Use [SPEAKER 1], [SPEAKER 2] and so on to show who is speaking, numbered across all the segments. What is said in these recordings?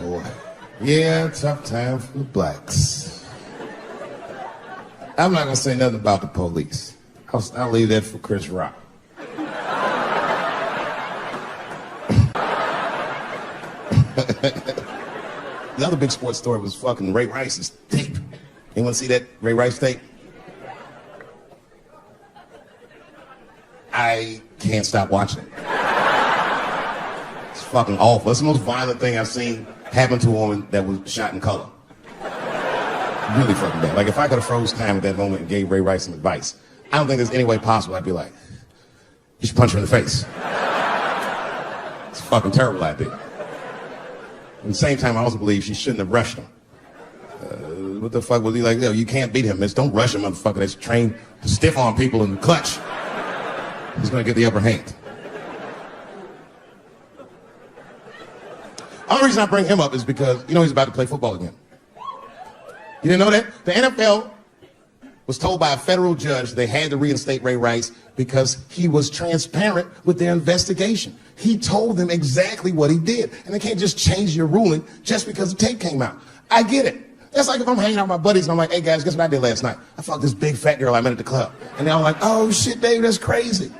[SPEAKER 1] boy. Yeah, tough time for the blacks. I'm not gonna say nothing about the police. I'll leave that for Chris Rock. The other big sports story was fucking Ray Rice's tape. Anyone see that Ray Rice tape? I can't stop watching it. It's fucking awful. It's the most violent thing I've seen happen to a woman that was shot in color. Really fucking bad. Like, if I could have froze time at that moment and gave Ray Rice some advice, I don't think there's any way possible I'd be like, you should punch her in the face. It's a fucking terrible idea. At the same time, I also believe she shouldn't have rushed him. What the fuck was he like? Yo, you can't beat him, miss. Don't rush him, motherfucker. That's trained to stiff arm people in the clutch. He's gonna get the upper hand. The only reason I bring him up is because, you know, he's about to play football again. You didn't know that? The NFL was told by a federal judge they had to reinstate Ray Rice because he was transparent with their investigation. He told them exactly what he did. And they can't just change your ruling just because the tape came out. I get it. That's like if I'm hanging out with my buddies and I'm like, hey guys, guess what I did last night? I fucked this big fat girl I met at the club. And they're all like, oh shit, Dave, that's crazy.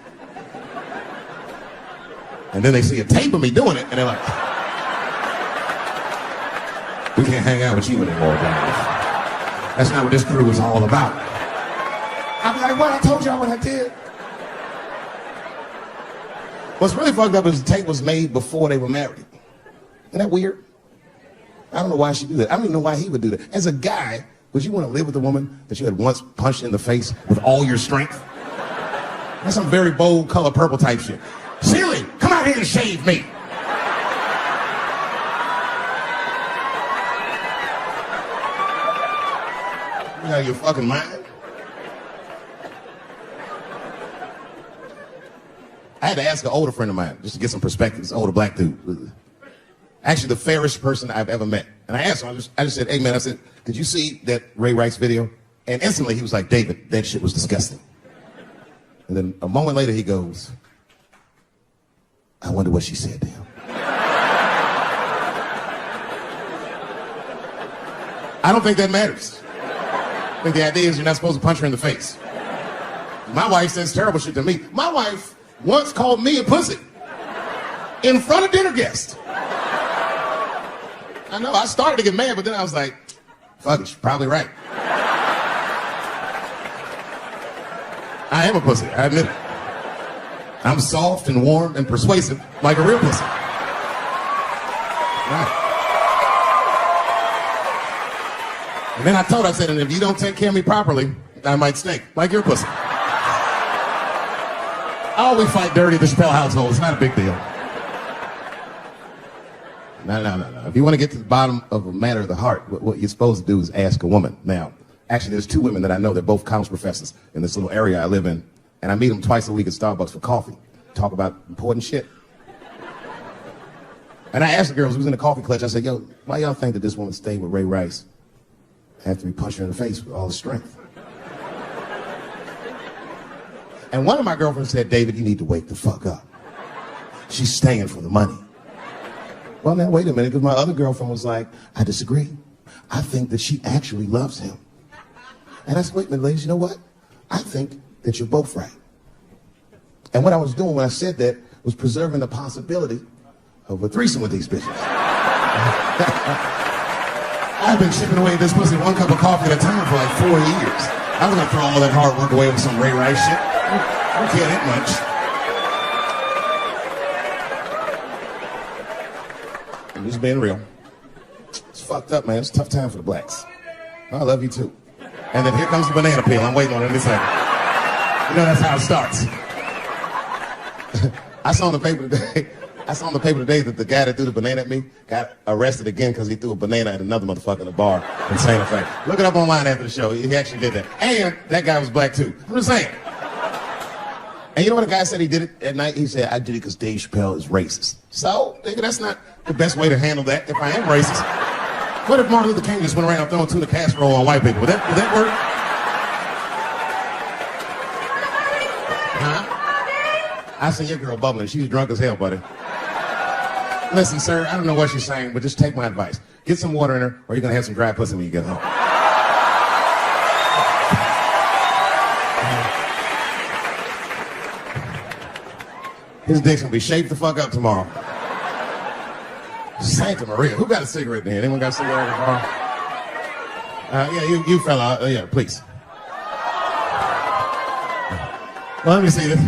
[SPEAKER 1] And then they see a tape of me doing it and they're like, we can't hang out with you anymore, guys. That's not what this crew is all about. I'm like, what? I told y'all what I did. What's really fucked up is the tape was made before they were married. Isn't that weird? I don't know why she do that. I don't even know why he would do that. As a guy, would you want to live with a woman that you had once punched in the face with all your strength? That's some very bold color purple type shit. Siri, come out here and shave me. You know your fucking mind? I had to ask an older friend of mine just to get some perspective. This older black dude. Actually, the fairest person I've ever met. And I asked him, I just said, hey man, I said, did you see that Ray Rice video? And instantly he was like, David, that shit was disgusting. And then a moment later he goes, I wonder what she said to him. I don't think that matters. I think the idea is you're not supposed to punch her in the face. My wife says terrible shit to me. My wife once called me a pussy in front of dinner guests. I know, I started to get mad, but then I was like, fuck it, she's probably right. I am a pussy, I admit it. I'm soft and warm and persuasive like a real pussy. Right. And then I told her, I said, and if you don't take care of me properly, I might stink like your pussy. Oh, we fight dirty at the Chappelle household. It's not a big deal. No. If you want to get to the bottom of a matter of the heart, what you're supposed to do is ask a woman. Now, actually, there's two women that I know. They're both college professors in this little area I live in. And I meet them twice a week at Starbucks for coffee. Talk about important shit. And I asked the girls who was in the coffee clutch, I said, yo, why y'all think that this woman stayed with Ray Rice after he punched her in the face with all his strength? And one of my girlfriends said, David, you need to wake the fuck up. She's staying for the money. Well, now, wait a minute, because my other girlfriend was like, I disagree. I think that she actually loves him. And I said, wait a minute, ladies, you know what? I think that you're both right. And what I was doing when I said that was preserving the possibility of a threesome with these bitches. I've been chipping away at this pussy one cup of coffee at a time for like 4 years. I was gonna throw all that hard work away with some Ray Rice shit. I don't care that much. I'm just being real. It's fucked up, man. It's a tough time for the blacks. I love you too. And then here comes the banana peel. I'm waiting on it in a second. You know that's how it starts. I saw in the paper today that the guy that threw the banana at me got arrested again because he threw a banana at another motherfucker in the bar in Santa Fe. Look it up online after the show. He actually did that. And that guy was black too. I'm just saying. And you know what the guy said he did it at night? He said, I did it because Dave Chappelle is racist. So, nigga, that's not the best way to handle that if I am racist. What if Martin Luther King just went around throwing tuna casserole on white people? Would that work? Huh? I seen your girl bubbling. She was drunk as hell, buddy. Listen, sir, I don't know what she's saying, but just take my advice. Get some water in her, or you're gonna have some dry pussy when you get home. His dick's gonna be shaped the fuck up tomorrow. Santa Maria. Who got a cigarette there? Anyone got a cigarette in the car? Yeah, you fella. Yeah, please. Well, let me see this.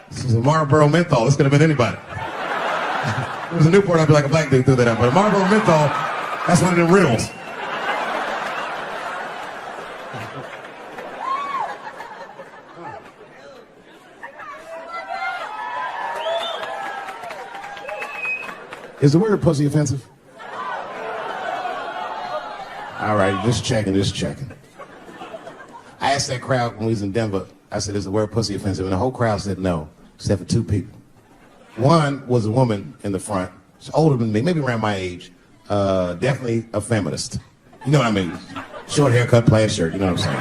[SPEAKER 1] This is a Marlboro menthol. This could have been anybody. If it was a Newport, I'd be like a black dude threw that up. But a Marlboro menthol, that's one of them riddles. Is the word pussy offensive? All right, just checking. I asked that crowd when we was in Denver, I said, is the word pussy offensive? And the whole crowd said no, except for two people. One was a woman in the front. She's older than me, maybe around my age. Definitely a feminist. You know what I mean? Short haircut, plaid shirt, you know what I'm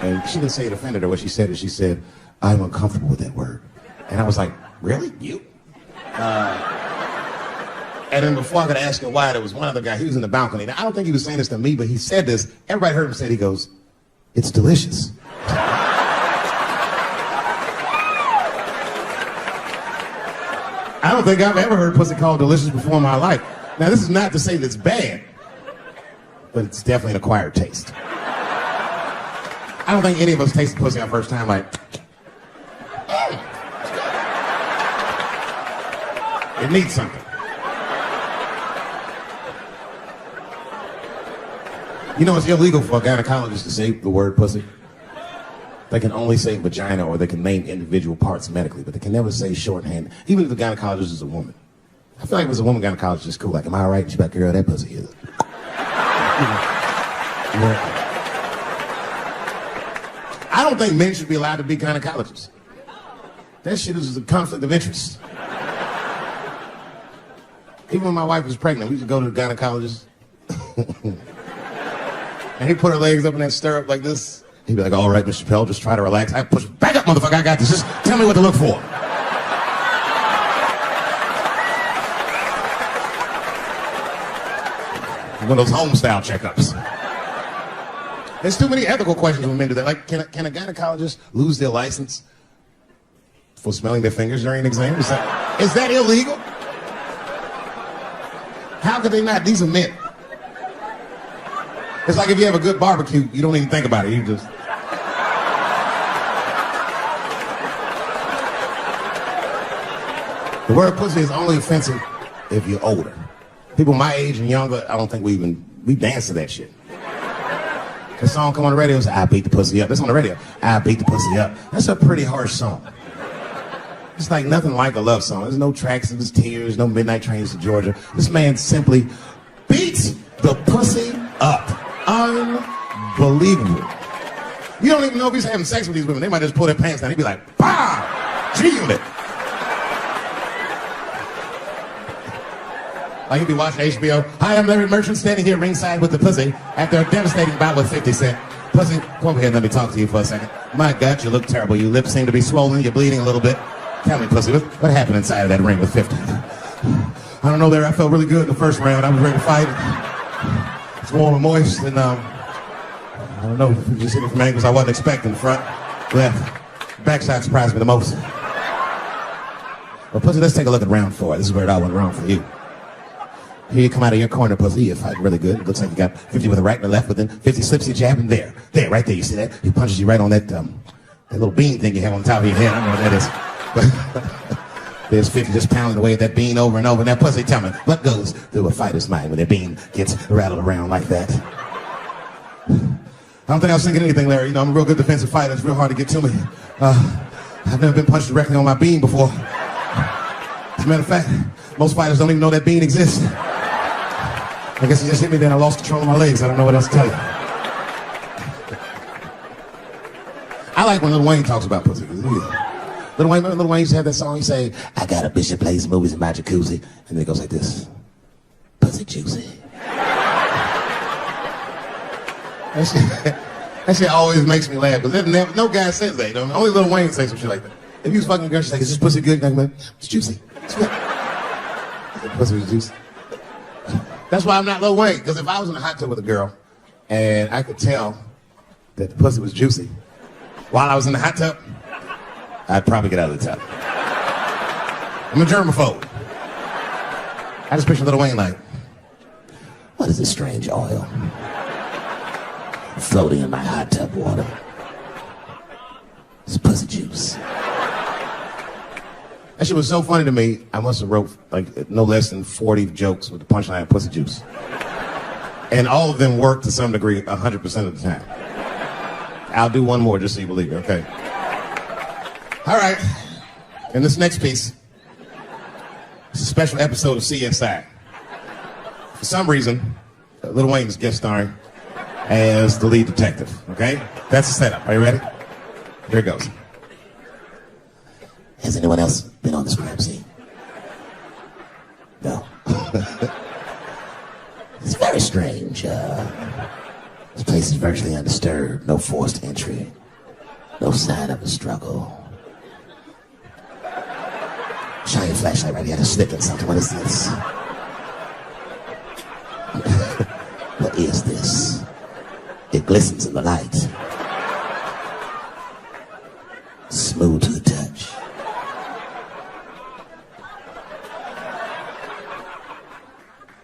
[SPEAKER 1] saying? And she didn't say it offended her. What she said is she said, I'm uncomfortable with that word. And I was like, really? You? And then before I could ask her why, there was one other guy, he was in the balcony. Now, I don't think he was saying this to me, but he said this. Everybody heard him say it. He goes, it's delicious. I don't think I've ever heard pussy called delicious before in my life. Now, this is not to say that it's bad, but it's definitely an acquired taste. I don't think any of us tasted pussy our first time like, it needs something. You know, it's illegal for a gynecologist to say the word pussy. They can only say vagina, or they can name individual parts medically, but they can never say shorthand, even if the gynecologist is a woman. I feel like if it was a woman gynecologist, it's cool. Like, am I all right? She's like, girl, that pussy is. I don't think men should be allowed to be gynecologists. That shit is a conflict of interest. Even when my wife was pregnant, we used to go to the gynecologist. And he'd put her legs up in that stirrup like this. He'd be like, all right, Mr. Chappelle, just try to relax. I push, back up, motherfucker, I got this. Just tell me what to look for. One of those home-style checkups. There's too many ethical questions when men do that. Like, can a gynecologist lose their license for smelling their fingers during an exam? Is that illegal? How could they not? These are men. It's like if you have a good barbecue, you don't even think about it. You just... The word pussy is only offensive if you're older. People my age and younger, I don't think we dance to that shit. The song come on the radio, it's I beat the pussy up. That's on the radio. I beat the pussy up. That's a pretty harsh song. It's like nothing like a love song. There's no tracks of his tears, no midnight trains to Georgia. This man simply beats the pussy up. Unbelievable. You don't even know if he's having sex with these women. They might just pull their pants down. He'd be like, bah! G-Unit. Like he'd be watching HBO. Hi, I'm Larry Merchant standing here ringside with the pussy after a devastating bout with 50 Cent. Pussy, come over here and let me talk to you for a second. My God, you look terrible. Your lips seem to be swollen. You're bleeding a little bit. Tell me, pussy, what happened inside of that ring with 50? I don't know, Larry. I felt really good in the first round. I was ready to fight. It's warm and moist, and I don't know, just hit it from angles I wasn't expecting. Front, left, backside surprised me the most. Well, pussy, let's take a look at round 4. This is where it all went wrong for you. Here you come out of your corner, pussy. You're fighting really good. It looks like you got 50 with the right and the left, but then 50 slips your jab, and there, right there. You see that? He punches you right on that little bean thing you have on top of your head. I don't know what that is. But there's 50 just pounding away at that bean over and over. And that pussy, tell me, what goes through a fighter's mind when their bean gets rattled around like that? I don't think I was thinking anything, Larry. You know, I'm a real good defensive fighter. It's real hard to get to me. I've never been punched directly on my bean before. As a matter of fact, most fighters don't even know that bean exists. I guess he just hit me, then I lost control of my legs. I don't know what else to tell you. I like when Lil Wayne talks about pussy. Lil Wayne used to have that song. He say, I got a bitch that plays movies in my jacuzzi. And then it goes like this. Pussy juicy. That shit always makes me laugh. Because no guy says that. You know? Only Lil Wayne says some shit like that. If you was fucking a girl, she's like, is this pussy good? Like, it's juicy. It's good. The pussy was juicy. That's why I'm not Lil Wayne, because if I was in a hot tub with a girl and I could tell that the pussy was juicy while I was in the hot tub, I'd probably get out of the tub. I'm a germaphobe. I just picture Lil Wayne like, what is this strange oil floating in my hot tub water? It's pussy juice. That shit was so funny to me, I must have wrote like no less than 40 jokes with the punchline pussy juice. And all of them worked to some degree 100% of the time. I'll do one more just so you believe me, okay? All right, and this next piece, it's a special episode of CSI. For some reason, Lil Wayne is guest starring as the lead detective, okay? That's the setup. Are you ready? Here it goes. Has anyone else been on this crime scene? No. It's very strange. This place is virtually undisturbed. No forced entry. No sign of a struggle. Shine your flashlight right here. I just slipped on something. What is this? What is this? It glistens in the light. Smooth to the touch.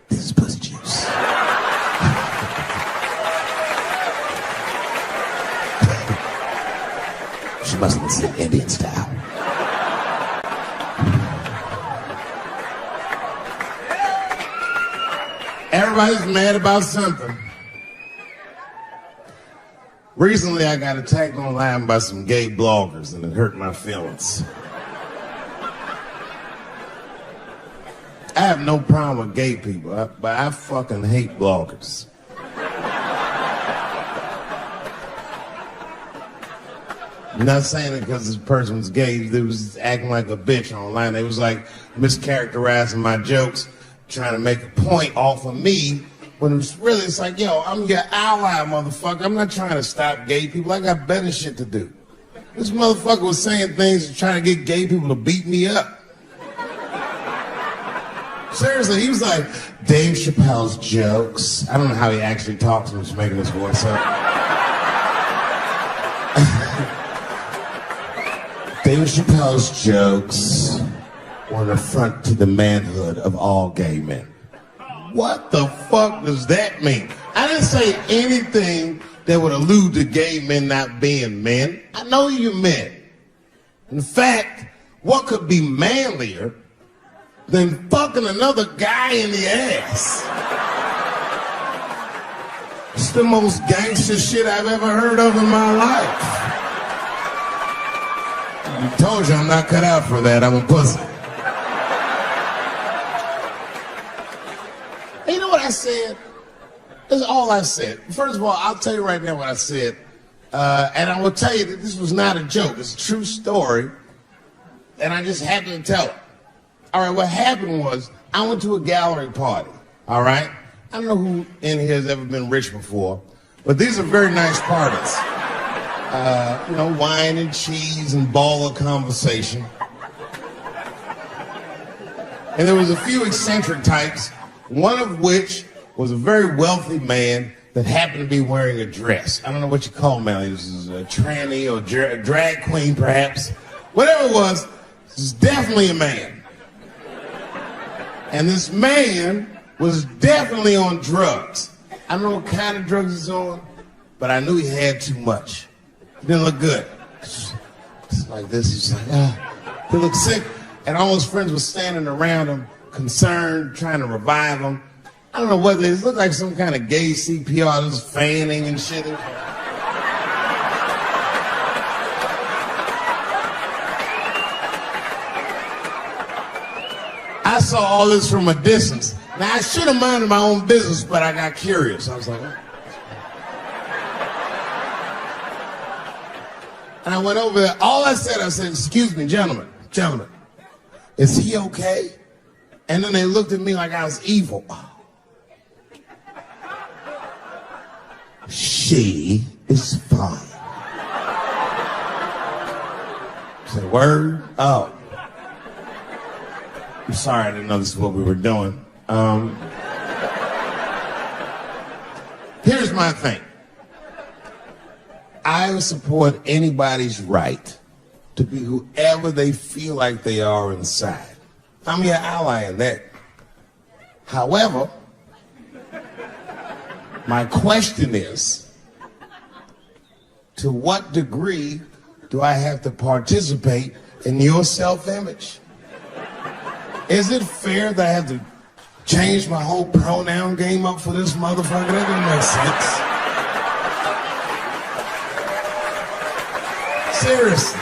[SPEAKER 1] This is pussy juice. She must have been sitting Indian style. Everybody's mad about something. Recently, I got attacked online by some gay bloggers, and it hurt my feelings. I have no problem with gay people, but I fucking hate bloggers. I'm not saying it because this person was gay. They was acting like a bitch online. They was like mischaracterizing my jokes, trying to make a point off of me, when it's like, yo, I'm your ally, motherfucker. I'm not trying to stop gay people. I got better shit to do. This motherfucker was saying things trying to get gay people to beat me up. Seriously, he was like, Dave Chappelle's jokes. I don't know how he actually talks when he's making his voice up. Dave Chappelle's jokes were an affront to the manhood of all gay men. What the fuck does that mean? I didn't say anything that would allude to gay men not being men. I know you men. In fact, what could be manlier than fucking another guy in the ass? It's the most gangster shit I've ever heard of in my life. I told you I'm not cut out for that. I'm a pussy. You know what I said? That's all I said. First of all, I'll tell you right now what I said. And I will tell you that this was not a joke. It's a true story. And I just happened to tell it. All right, what happened was I went to a gallery party. All right? I don't know who in here has ever been rich before, but these are very nice parties. You know, wine and cheese and baller conversation. And there was a few eccentric types, one of which was a very wealthy man that happened to be wearing a dress. I don't know what you call him now. He was a tranny or a drag queen, perhaps. Whatever it was definitely a man. And this man was definitely on drugs. I don't know what kind of drugs he's on, but I knew he had too much. He didn't look good. It's like this. He's like, he looked sick. And all his friends were standing around him, concerned, trying to revive him. I don't know what it is. It looked like some kind of gay CPR, just fanning and shit. I saw all this from a distance. Now, I should have minded my own business, but I got curious. I was like, oh. And I went over there. All I said, excuse me, gentlemen, is he okay? And then they looked at me like I was evil. She is fine. I said, word? Oh. I'm sorry, I didn't know this is what we were doing. Here's my thing. I support anybody's right to be whoever they feel like they are inside. I'm your ally in that. However, my question is, to what degree do I have to participate in your self-image? Is it fair that I have to change my whole pronoun game up for this motherfucker? That doesn't make sense. Seriously.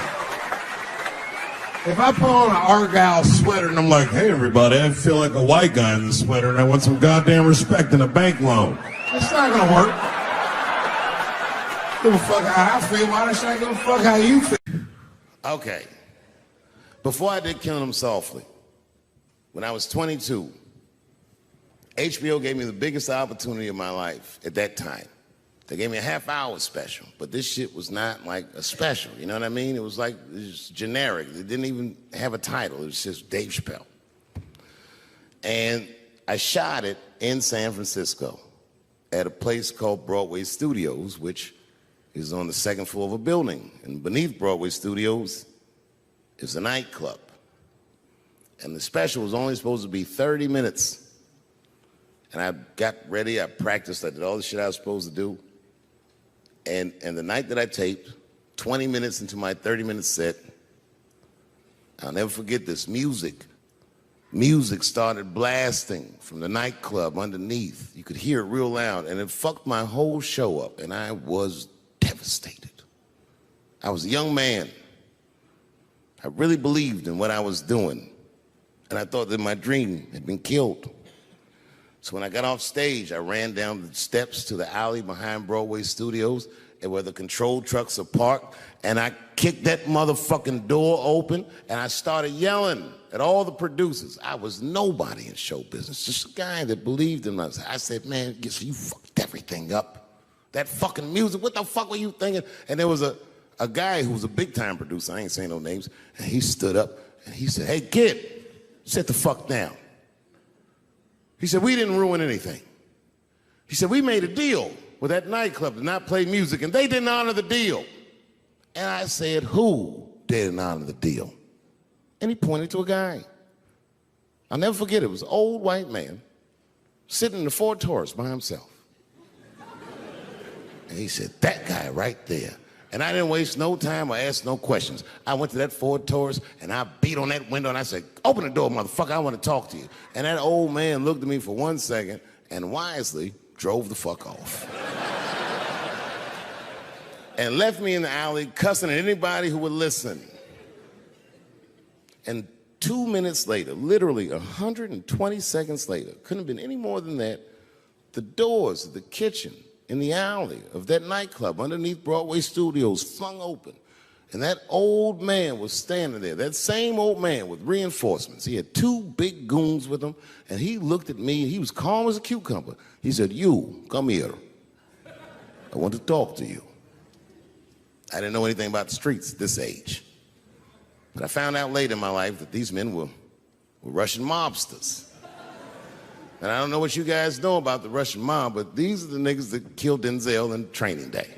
[SPEAKER 1] If I put on an Argyle sweater and I'm like, hey everybody, I feel like a white guy in the sweater and I want some goddamn respect and a bank loan. That's not gonna work. Give a fuck how I feel, why should I give a fuck how you feel? Okay. Before I did Killing Them Softly, when I was 22, HBO gave me the biggest opportunity of my life at that time. They gave me a half-hour special, but this shit was not like a special, you know what I mean? It was like, it was generic. It didn't even have a title. It was just Dave Chappelle. And I shot it in San Francisco at a place called Broadway Studios, which is on the second floor of a building. And beneath Broadway Studios is a nightclub. And the special was only supposed to be 30 minutes. And I got ready, I practiced, I did all the shit I was supposed to do. And the night that I taped, 20 minutes into my 30-minute set, I'll never forget this, music started blasting from the nightclub underneath. You could hear it real loud, and it fucked my whole show up, and I was devastated. I was a young man. I really believed in what I was doing. And I thought that my dream had been killed. So when I got off stage, I ran down the steps to the alley behind Broadway Studios and where the control trucks are parked, and I kicked that motherfucking door open, and I started yelling at all the producers. I was nobody in show business, just a guy that believed in us. I said, man, you fucked everything up. That fucking music, what the fuck were you thinking? And there was a guy who was a big-time producer, I ain't saying no names, and he stood up, and he said, hey, kid, sit the fuck down. He said, we didn't ruin anything. He said, we made a deal with that nightclub to not play music, and they didn't honor the deal. And I said, who didn't honor the deal? And he pointed to a guy. I'll never forget it. It was an old white man sitting in the Ford Taurus by himself. And he said, that guy right there. And I didn't waste no time or ask no questions. I went to that Ford Taurus and I beat on that window and I said, open the door, motherfucker, I want to talk to you. And that old man looked at me for 1 second and wisely drove the fuck off. And left me in the alley cussing at anybody who would listen. And 2 minutes later, literally 120 seconds later, couldn't have been any more than that, the doors of the kitchen in the alley of that nightclub underneath Broadway Studios flung open. And that old man was standing there, that same old man with reinforcements. He had 2 big goons with him, and he looked at me, and he was calm as a cucumber. He said, you, come here. I want to talk to you. I didn't know anything about the streets at this age. But I found out later in my life that these men were Russian mobsters. And I don't know what you guys know about the Russian mob, but these are the niggas that killed Denzel in Training Day.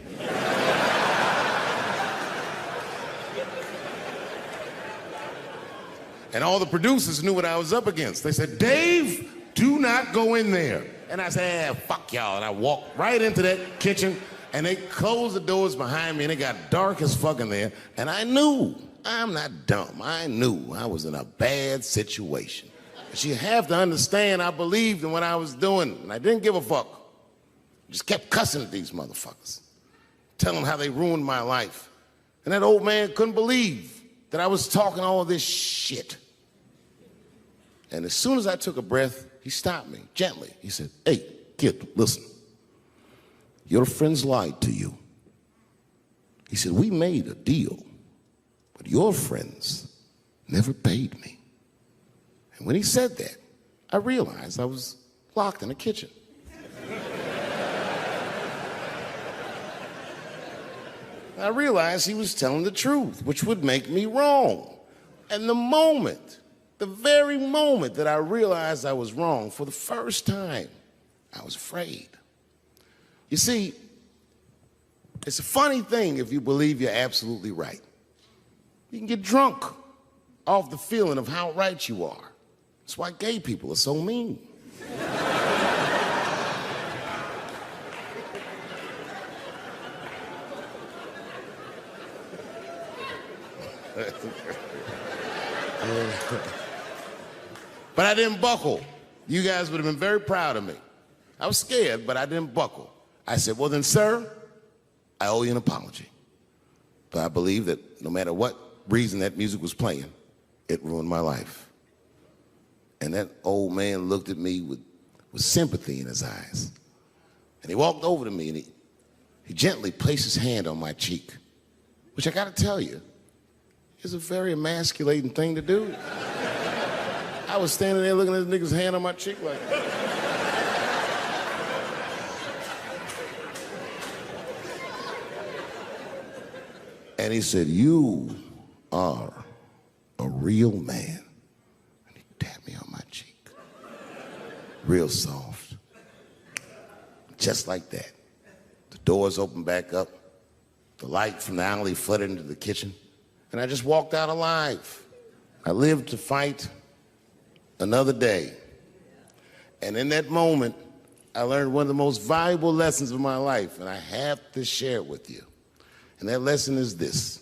[SPEAKER 1] And all the producers knew what I was up against. They said, Dave, do not go in there. And I said, fuck y'all. And I walked right into that kitchen, and they closed the doors behind me, and it got dark as fuck in there. And I knew, I'm not dumb, I knew I was in a bad situation. But you have to understand, I believed in what I was doing, and I didn't give a fuck. Just kept cussing at these motherfuckers, telling them how they ruined my life. And that old man couldn't believe that I was talking all this shit. And as soon as I took a breath, he stopped me gently. He said, hey, kid, listen. Your friends lied to you. He said, we made a deal, but your friends never paid me. And when he said that, I realized I was locked in a kitchen. I realized he was telling the truth, which would make me wrong. And the moment the very moment that I realized I was wrong, for the first time, I was afraid. You see, it's a funny thing if you believe you're absolutely right. You can get drunk off the feeling of how right you are. That's why gay people are so mean. But I didn't buckle. You guys would have been very proud of me. I was scared, but I didn't buckle. I said, well then, sir, I owe you an apology. But I believe that no matter what reason that music was playing, it ruined my life. And that old man looked at me with sympathy in his eyes. And he walked over to me and he gently placed his hand on my cheek, which I gotta tell you, is a very emasculating thing to do. I was standing there looking at this nigga's hand on my cheek like that. And he said, you are a real man. And he tapped me on my cheek. Real soft. Just like that. The doors opened back up. The light from the alley flooded into the kitchen. And I just walked out alive. I lived to fight another day. And in that moment, I learned one of the most valuable lessons of my life, and I have to share it with you. And that lesson is this.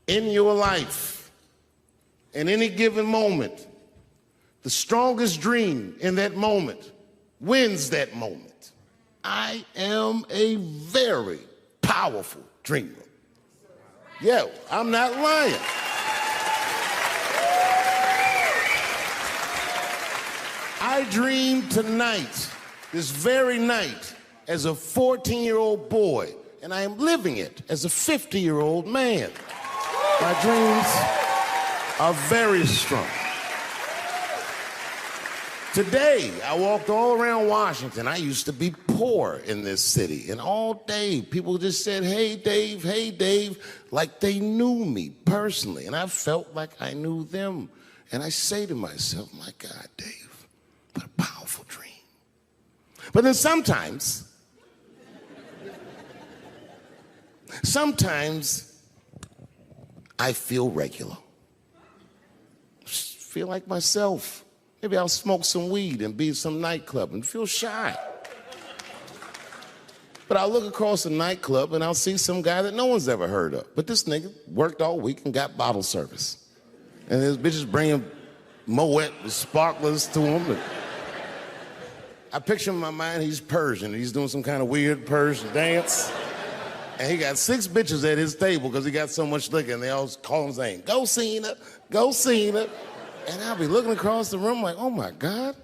[SPEAKER 1] In your life, in any given moment, the strongest dream in that moment wins that moment. I am a very powerful dreamer. Yeah, I'm not lying. I dreamed tonight, this very night, as a 14-year-old boy, and I am living it as a 50-year-old man. My dreams are very strong. Today, I walked all around Washington. I used to be poor in this city, and all day people just said, hey, Dave, like they knew me personally, and I felt like I knew them. And I say to myself, my God, Dave, what a powerful dream. But then sometimes I feel regular. Feel like myself. Maybe I'll smoke some weed and be in some nightclub and feel shy. But I'll look across a nightclub and I'll see some guy that no one's ever heard of. But this nigga worked all week and got bottle service. And his bitches bringing Moet with sparklers to him. I picture in my mind he's Persian. He's doing some kind of weird Persian dance. And he got 6 bitches at his table because he got so much liquor, and they all call him saying, go Cena, go Cena. And I'll be looking across the room like, oh my God,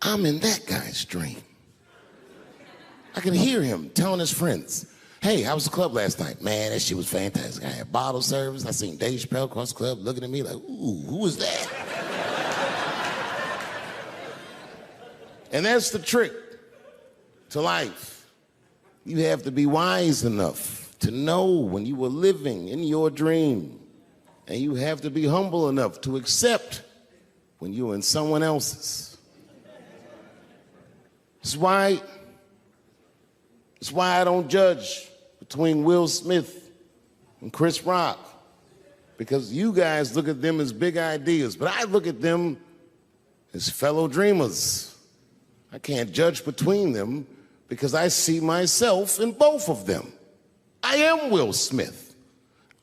[SPEAKER 1] I'm in that guy's dream. I can hear him telling his friends, hey, how was the club last night? Man, that shit was fantastic. I had bottle service. I seen Dave Chappelle across the club looking at me like, ooh, who was that? And that's the trick to life. You have to be wise enough to know when you were living in your dream. And you have to be humble enough to accept when you're in someone else's. It's why I don't judge between Will Smith and Chris Rock. Because you guys look at them as big ideas, but I look at them as fellow dreamers. I can't judge between them because I see myself in both of them. I am Will Smith.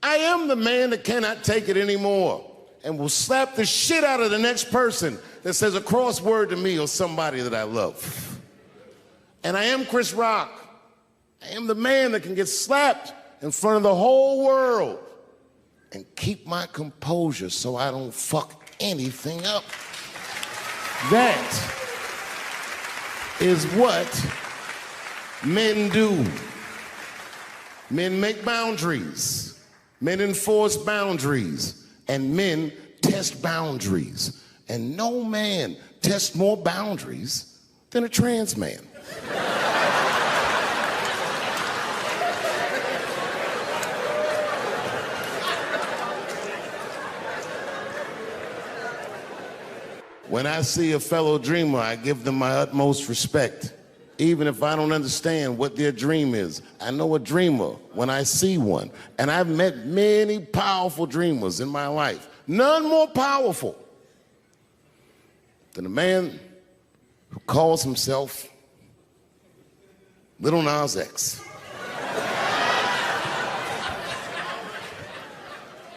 [SPEAKER 1] I am the man that cannot take it anymore and will slap the shit out of the next person that says a crossword to me or somebody that I love. And I am Chris Rock. I am the man that can get slapped in front of the whole world and keep my composure so I don't fuck anything up. That is what men do. Men make boundaries. Men enforce boundaries, and men test boundaries. And no man tests more boundaries than a trans man. When I see a fellow dreamer, I give them my utmost respect. Even if I don't understand what their dream is. I know a dreamer when I see one. And I've met many powerful dreamers in my life. None more powerful than a man who calls himself Little Nas X.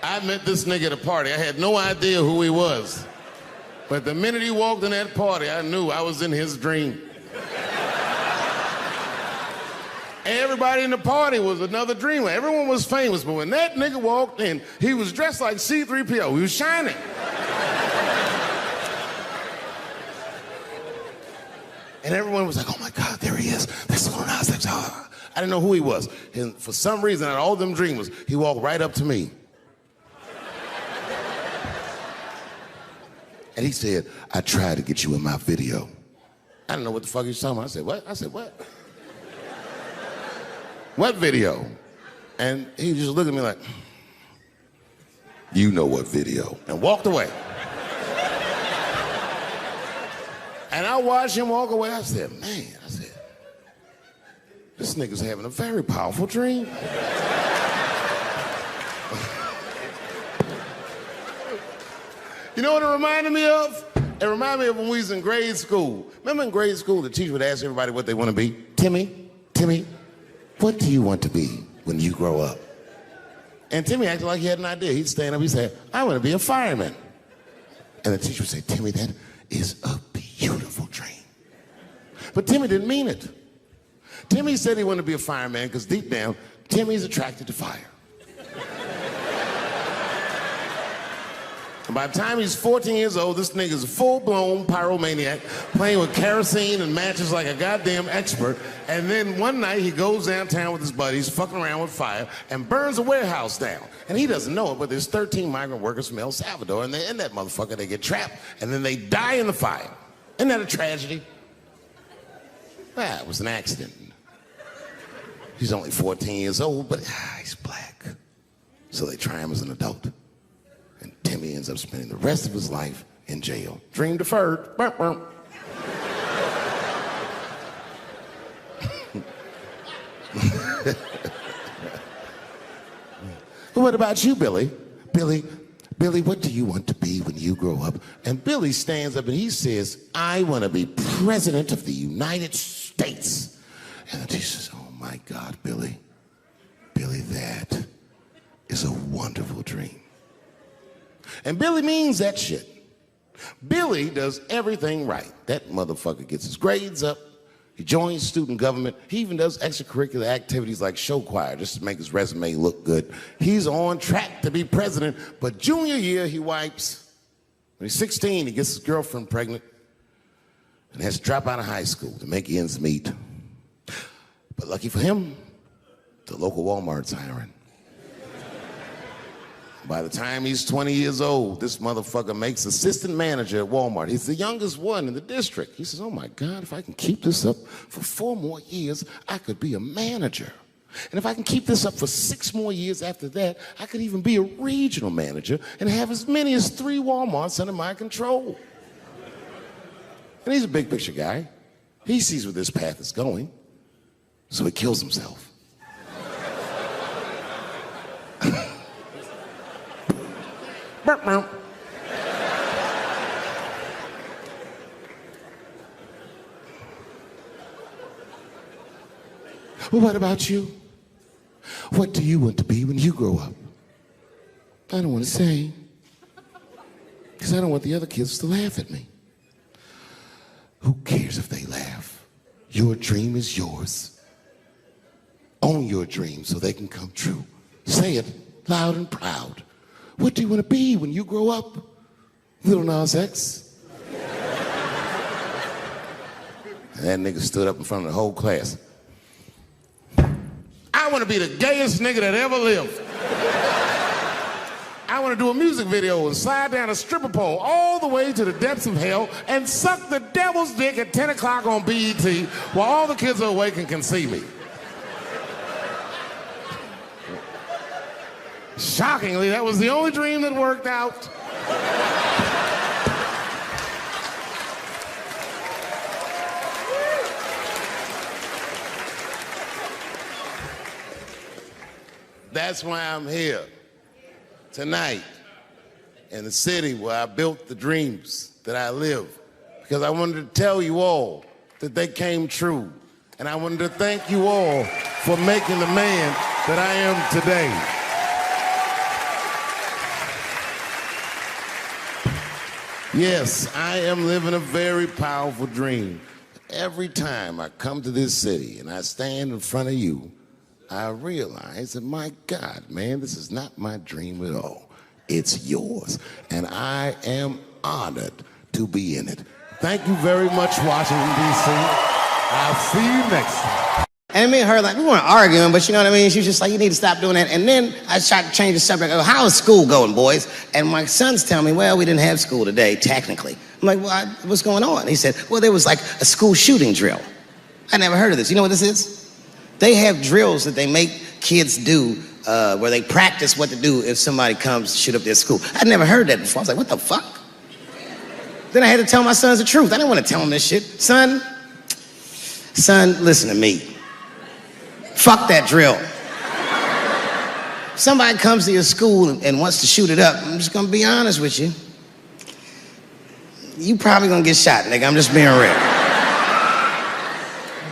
[SPEAKER 1] I met this nigga at a party. I had no idea who he was. But the minute he walked in that party, I knew I was in his dream. Everybody in the party was another dreamer. Everyone was famous, but when that nigga walked in, he was dressed like C-3PO. He was shining. And everyone was like, oh my God, there he is. That's Lil Nas X. I didn't know who he was. And for some reason, out of all them dreamers, he walked right up to me. And he said, I tried to get you in my video. I didn't know what the fuck he was talking about. I said, what? I said, what? What video? And he just looked at me like, you know what video, and walked away. And I watched him walk away. I said, man, this nigga's having a very powerful dream. You know what it reminded me of? It reminded me of when we was in grade school. Remember in grade school, the teacher would ask everybody what they want to be? Timmy, what do you want to be when you grow up? And Timmy acted like he had an idea. He'd stand up, he'd say, I want to be a fireman. And the teacher would say, Timmy, that is a beautiful dream. But Timmy didn't mean it. Timmy said he wanted to be a fireman because deep down, Timmy's attracted to fire. And by the time he's 14 years old, this nigga's a full-blown pyromaniac, playing with kerosene and matches like a goddamn expert. And then one night he goes downtown with his buddies, fucking around with fire, and burns a warehouse down. And he doesn't know it, but there's 13 migrant workers from El Salvador, and they're in that motherfucker. They get trapped, and then they die in the fire. Isn't that a tragedy? Well, it was an accident. He's only 14 years old, but he's black. So they try him as an adult. And Timmy ends up spending the rest of his life in jail. Dream deferred. Burp, burp. Well, what about you, Billy? Billy, what do you want to be when you grow up? And Billy stands up and he says, I want to be president of the United States. And the teacher says, oh my God, Billy, that is a wonderful dream. And Billy means that shit. Billy does everything right. That motherfucker gets his grades up. He joins student government. He even does extracurricular activities like show choir just to make his resume look good. He's on track to be president, but junior year he wipes. When he's 16, he gets his girlfriend pregnant and has to drop out of high school to make ends meet. But lucky for him, the local Walmart's hiring. By the time he's 20 years old, this motherfucker makes assistant manager at Walmart. He's the youngest one in the district. He says, oh my God, if I can keep this up for 4 more years, I could be a manager. And if I can keep this up for 6 more years after that, I could even be a regional manager and have as many as 3 Walmarts under my control. And he's a big picture guy. He sees where this path is going, so he kills himself. Burp, burp. Well, what about you? What do you want to be when you grow up? I don't want to say, because I don't want the other kids to laugh at me. Who cares if they laugh? Your dream is yours. Own your dream so they can come true. Say it loud and proud. What do you want to be when you grow up? Little Nas X. And that nigga stood up in front of the whole class. I want to be the gayest nigga that ever lived. I want to do a music video and slide down a stripper pole all the way to the depths of hell and suck the devil's dick at 10 o'clock on BET while all the kids are awake and can see me. Shockingly, that was the only dream that worked out.
[SPEAKER 2] That's why I'm here tonight in the city where I built the dreams that I live. Because I wanted to tell you all that they came true. And I wanted to thank you all for making the man that I am today. Yes, I am living a very powerful dream. Every time I come to this city and I stand in front of you, I realize that, my God, man, this is not my dream at all. It's yours. And I am honored to be in it. Thank you very much, Washington, D.C. I'll see you next time.
[SPEAKER 3] And me and her, like, we weren't arguing, but you know what I mean? She was just like, you need to stop doing that. And then I tried to change the subject. I go, how is school going, boys? And my sons tell me, well, we didn't have school today, technically. I'm like, well, what's going on? He said, well, there was like a school shooting drill. I never heard of this. You know what this is? They have drills that they make kids do where they practice what to do if somebody comes to shoot up their school. I'd never heard that before. I was like, what the fuck? Then I had to tell my sons the truth. I didn't want to tell them this shit. Son, listen to me. Fuck that drill. If somebody comes to your school and wants to shoot it up, I'm just gonna be honest with you. You probably gonna get shot, nigga. I'm just being real.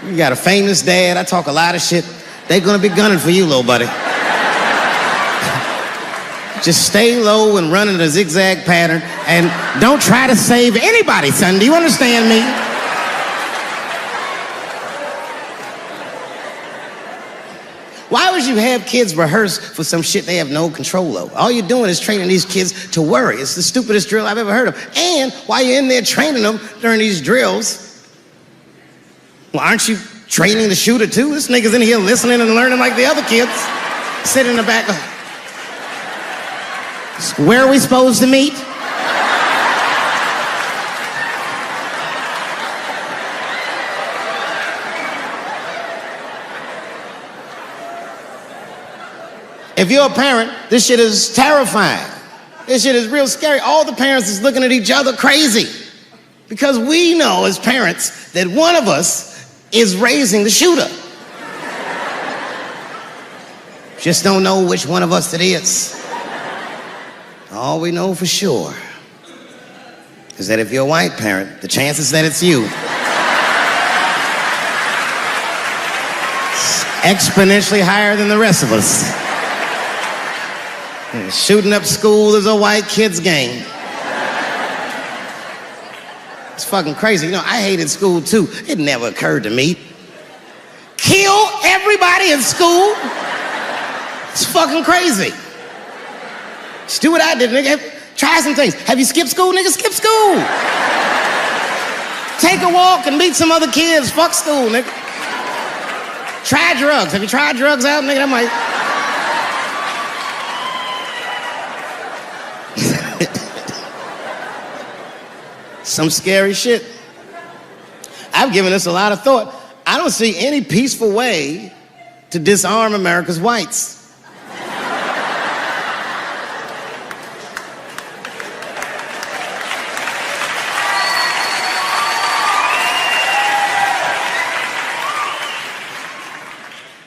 [SPEAKER 3] You got a famous dad. I talk a lot of shit. They gonna be gunning for you, little buddy. Just stay low and run in a zigzag pattern and don't try to save anybody, son. Do you understand me? Why would you have kids rehearse for some shit they have no control over? All you're doing is training these kids to worry. It's the stupidest drill I've ever heard of. And while you're in there training them during these drills, well, aren't you training the shooter too? This nigga's in here listening and learning like the other kids. Sit in the back. Where are we supposed to meet? If you're a parent, this shit is terrifying. This shit is real scary. All the parents is looking at each other crazy. Because we know as parents that one of us is raising the shooter. Just don't know which one of us it is. All we know for sure is that if you're a white parent, the chances that it's you is exponentially higher than the rest of us. And shooting up school is a white kid's game. It's fucking crazy. You know, I hated school too. It never occurred to me. Kill everybody in school? It's fucking crazy. Just do what I did, nigga. Try some things. Have you skipped school, nigga? Skip school. Take a walk and meet some other kids. Fuck school, nigga. Try drugs. Have you tried drugs out, nigga? That might... Some scary shit. I've given this a lot of thought. I don't see any peaceful way to disarm America's whites.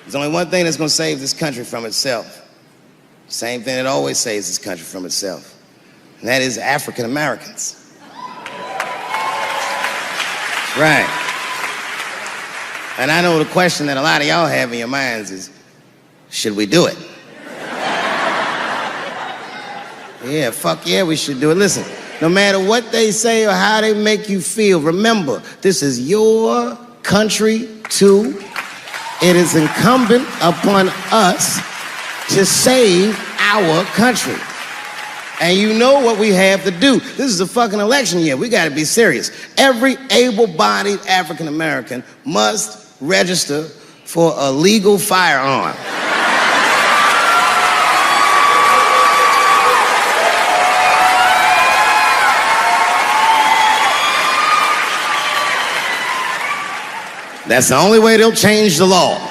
[SPEAKER 3] There's only one thing that's going to save this country from itself. Same thing that always saves this country from itself. And that is African Americans. Right. And I know the question that a lot of y'all have in your minds is, should we do it? Yeah, fuck yeah, we should do it. Listen, no matter what they say or how they make you feel, remember, this is your country too. It is incumbent upon us to save our country. And you know what we have to do. This is a fucking election year. We got to be serious. Every able-bodied African American must register for a legal firearm. That's the only way they'll change the law.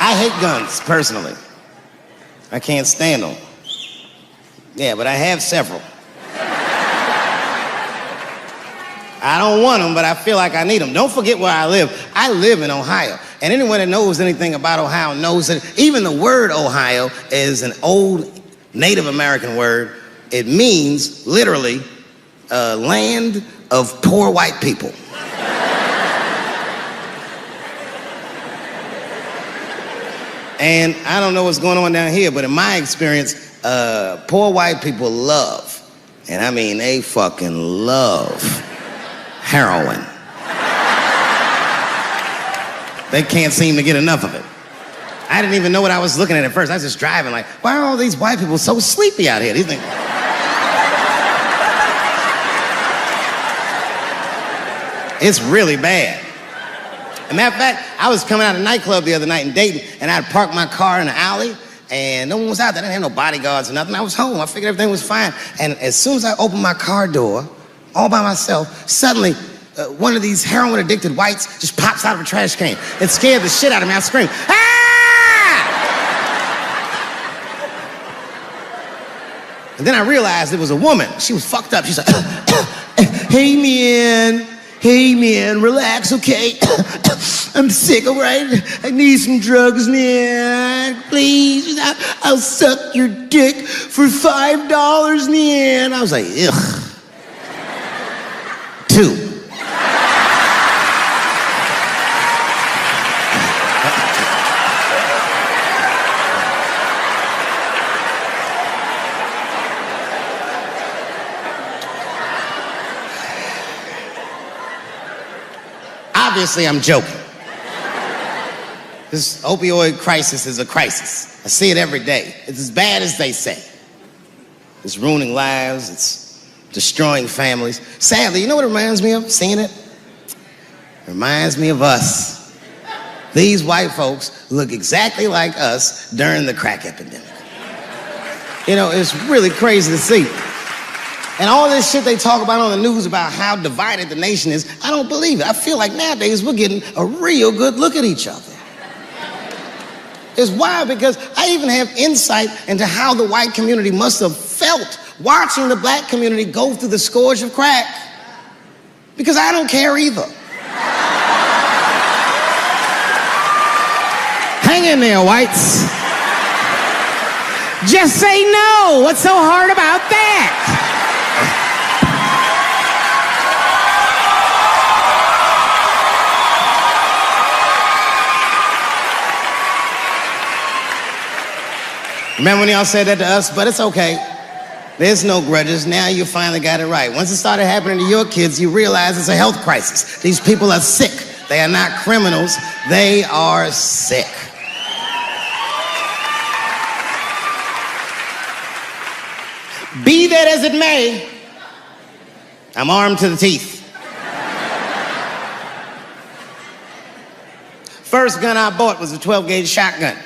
[SPEAKER 3] I hate guns, personally. I can't stand them. Yeah, but I have several. I don't want them, but I feel like I need them. Don't forget where I live. I live in Ohio. And anyone that knows anything about Ohio knows that even the word Ohio is an old Native American word. It means literally land of poor white people. And I don't know what's going on down here, but in my experience, poor white people love, and I mean they fucking love, heroin. They can't seem to get enough of it. I didn't even know what I was looking at first. I was just driving like, why are all these white people so sleepy out here? These things. It's really bad. As a matter of fact, I was coming out of a nightclub the other night in Dayton, and I'd parked my car in the alley, and no one was out there. I didn't have no bodyguards or nothing. I was home. I figured everything was fine. And as soon as I opened my car door, all by myself, suddenly one of these heroin-addicted whites just pops out of a trash can. It scared the shit out of me. I screamed, "Ah!" And then I realized it was a woman. She was fucked up. She's like, "Hey, man. Hey, man, relax, okay? I'm sick, all right? I need some drugs, man. Please, I'll suck your dick for $5, man." I was like, ugh. 2. Obviously, I'm joking. This opioid crisis is a crisis. I see it every day. It's as bad as they say. It's ruining lives. It's destroying families. Sadly, you know what it reminds me of, seeing it? It reminds me of us. These white folks look exactly like us during the crack epidemic. You know, it's really crazy to see. And all this shit they talk about on the news about how divided the nation is, I don't believe it. I feel like nowadays we're getting a real good look at each other. It's wild because I even have insight into how the white community must have felt watching the black community go through the scourge of crack. Because I don't care either. Hang in there, whites. Just say no. What's so hard about that? Remember when y'all said that to us? But it's okay. There's no grudges. Now you finally got it right. Once it started happening to your kids, you realize it's a health crisis. These people are sick. They are not criminals. They are sick. Be that as it may, I'm armed to the teeth. First gun I bought was a 12-gauge shotgun.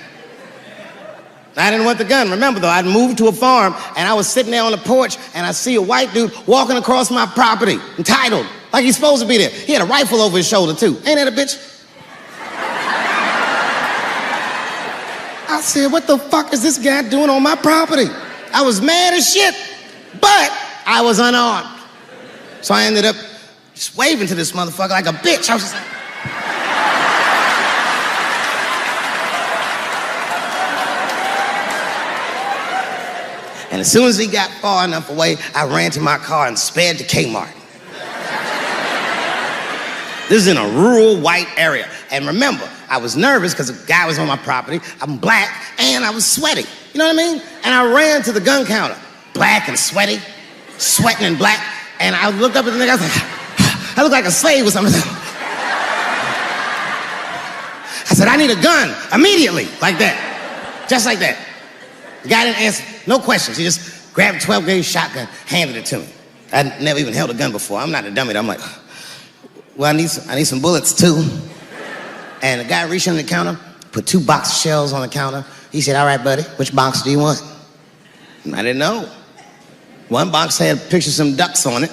[SPEAKER 3] I didn't want the gun. Remember, though, I'd moved to a farm, and I was sitting there on the porch, and I see a white dude walking across my property, entitled, like he's supposed to be there. He had a rifle over his shoulder, too. Ain't that a bitch? I said, what the fuck is this guy doing on my property? I was mad as shit, but I was unarmed. So I ended up just waving to this motherfucker like a bitch. I was just like... And as soon as he got far enough away, I ran to my car and sped to Kmart. This is in a rural white area. And remember, I was nervous because a guy was on my property. I'm black and I was sweaty. You know what I mean? And I ran to the gun counter, black and sweaty, sweating and black. And I looked up at the nigga, I was like, I look like a slave or something. I said, I need a gun immediately, like that, just like that. The guy didn't answer, no questions. He just grabbed a 12-gauge shotgun, handed it to me. I'd never even held a gun before. I'm not a dummy. I'm like, well, I need some bullets too. And the guy reached under the counter, put 2 box shells on the counter. He said, all right, buddy, which box do you want? And I didn't know. One box had a picture of some ducks on it.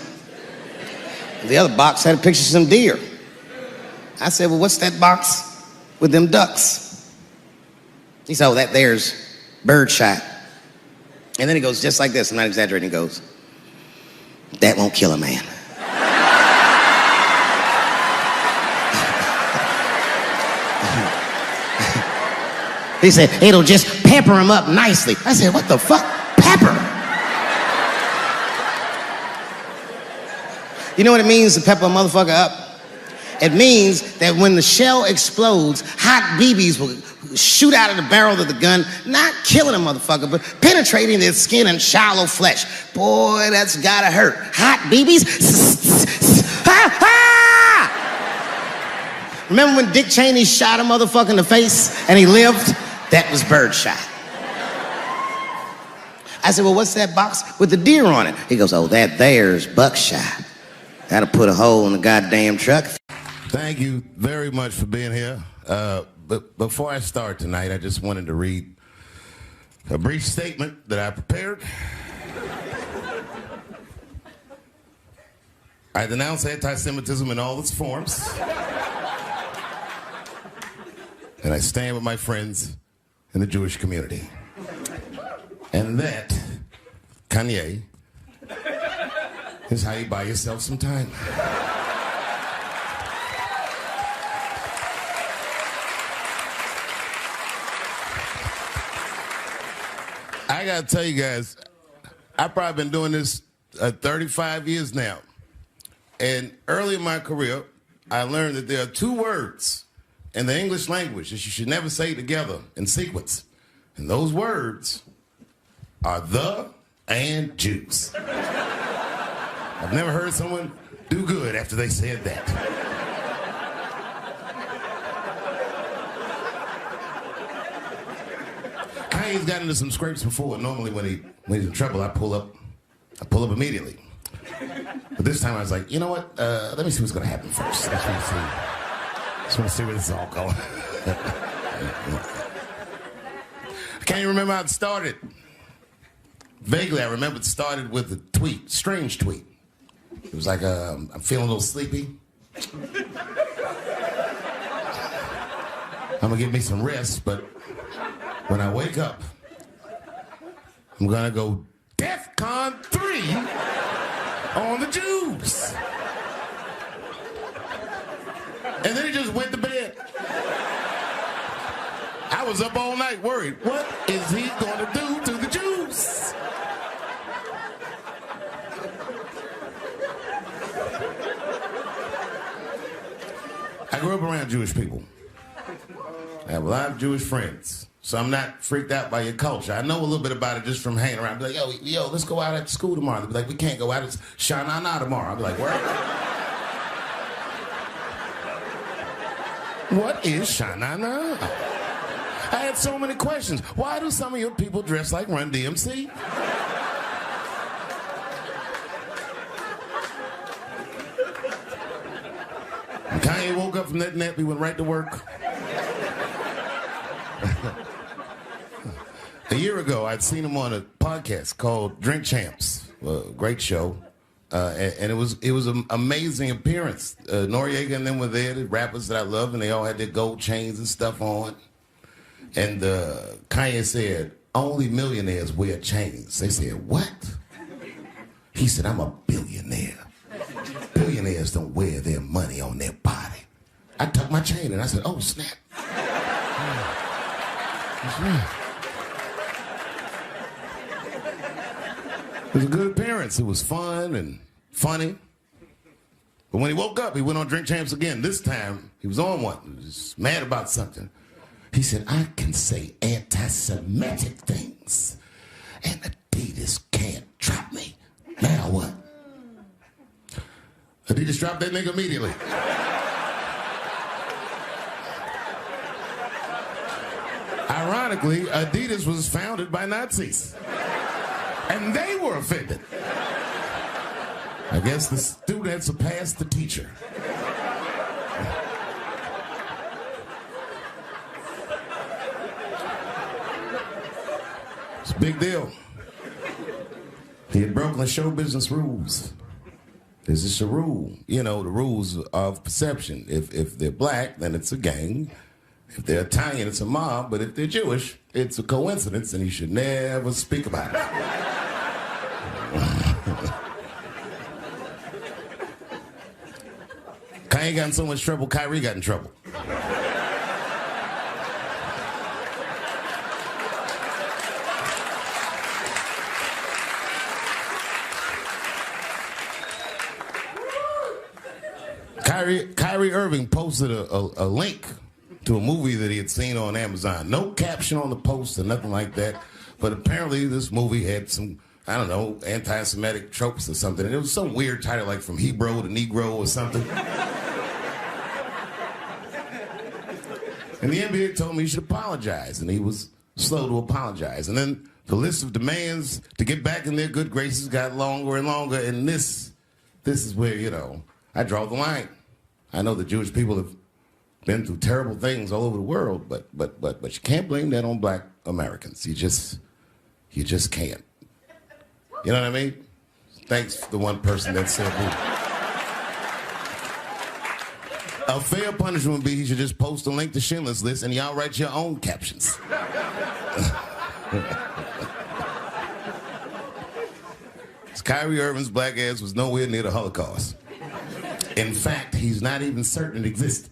[SPEAKER 3] The other box had a picture of some deer. I said, well, what's that box with them ducks? He said, oh, that there's birdshot. And then he goes just like this, I'm not exaggerating, he goes, that won't kill a man. He said, it'll just pepper him up nicely. I said, what the fuck? Pepper? You know what it means to pepper a motherfucker up? It means that when the shell explodes, hot BBs will shoot out of the barrel of the gun, not killing a motherfucker, but penetrating their skin and shallow flesh. Boy, that's gotta hurt. Hot BBs? Ha ha! Remember when Dick Cheney shot a motherfucker in the face and he lived? That was birdshot. I said, well, what's that box with the deer on it? He goes, oh, that there's buckshot. That'll put a hole in the goddamn truck.
[SPEAKER 2] Thank you very much for being here. But before I start tonight, I just wanted to read a brief statement that I prepared. I denounce anti-Semitism in all its forms. And I stand with my friends in the Jewish community. And that, Kanye, is how you buy yourself some time. I gotta tell you guys, I've probably been doing this 35 years now. And early in my career, I learned that there are two words in the English language that you should never say together in sequence. And those words are the and Jews. I've never heard someone do good after they said that. Kanye's gotten into some scrapes before. Normally when he's in trouble, I pull up immediately. But this time I was like, you know what? Let me see what's gonna happen first. Just want to see where this is all going. I can't even remember how it started. Vaguely, I remember it started with a tweet, strange tweet. It was like, I'm feeling a little sleepy. I'm gonna give me some rest, but when I wake up, I'm gonna go DEFCON 3 on the Jews. And then he just went to bed. I was up all night worried. What is he gonna do to the Jews? I grew up around Jewish people. I have a lot of Jewish friends. So I'm not freaked out by your culture. I know a little bit about it just from hanging around. I'd be like, yo, let's go out at school tomorrow. They'd be like, we can't go out. It's Shana Na tomorrow. I'd be like, where? What is Shana Na? I had so many questions. Why do some of your people dress like Run DMC? When Kanye woke up from that nap, he went right to work. A year ago, I'd seen him on a podcast called Drink Champs, a great show, and it was an amazing appearance. Noriega and them were there, the rappers that I love, and they all had their gold chains and stuff on. And Kanye said, only millionaires wear chains. They said, what? He said, I'm a billionaire. Billionaires don't wear their money on their body. I tucked my chain and I said, oh, snap. That's right. It was a good appearance. It was fun and funny. But when he woke up, he went on Drink Champs again. This time, he was on one. He was mad about something. He said, I can say anti-Semitic things, and Adidas can't drop me. Now what? Adidas dropped that nigga immediately. Ironically, Adidas was founded by Nazis. And they were offended. I guess the student had surpassed the teacher. It's a big deal. He had broken the show business rules. There's just a rule. You know, the rules of perception. If they're black, then it's a gang. If they're Italian, it's a mob. But if they're Jewish, it's a coincidence, and you should never speak about it. Kanye got in so much trouble, Kyrie got in trouble. Kyrie Irving posted a link to a movie that he had seen on Amazon. No caption on the post or nothing like that. But apparently this movie had some, I don't know, anti-Semitic tropes or something. And it was some weird title like From Hebrew to Negro or something. And the NBA told me he should apologize, and he was slow to apologize. And then the list of demands to get back in their good graces got longer and longer, and this is where, you know, I draw the line. I know the Jewish people have been through terrible things all over the world, but you can't blame that on black Americans. You just can't. You know what I mean? Thanks to the one person that said that. A fair punishment would be he should just post a link to Schindler's List and y'all write your own captions. Kyrie Irving's black ass was nowhere near the Holocaust. In fact, he's not even certain it existed.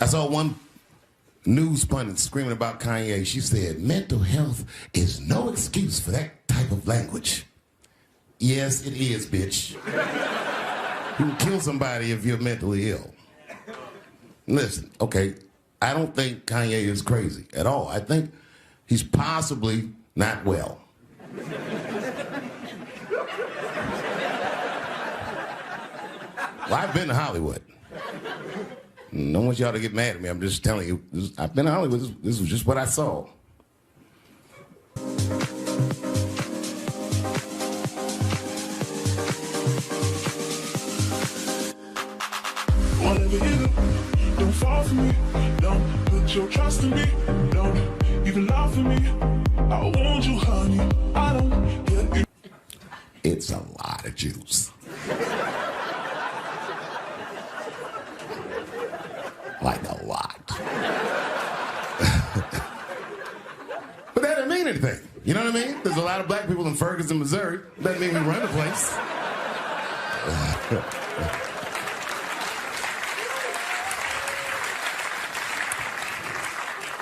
[SPEAKER 2] I saw one news pundit screaming about Kanye. She said, mental health is no excuse for that type of language. Yes, it is, bitch. You can kill somebody if you're mentally ill. Listen, okay, I don't think Kanye is crazy at all. I think he's possibly not well. Well, I've been to Hollywood. I don't want y'all to get mad at me. I'm just telling you, I've been to Hollywood. This was just what I saw.
[SPEAKER 4] Whatever you do, don't fall for me. Don't put your trust in me. Don't even lie for me. I want you, honey. I don't get you.
[SPEAKER 2] It's a lot of Jews. Like a lot. But that doesn't mean anything. You know what I mean? There's a lot of black people in Ferguson, Missouri. Doesn't mean we run the place.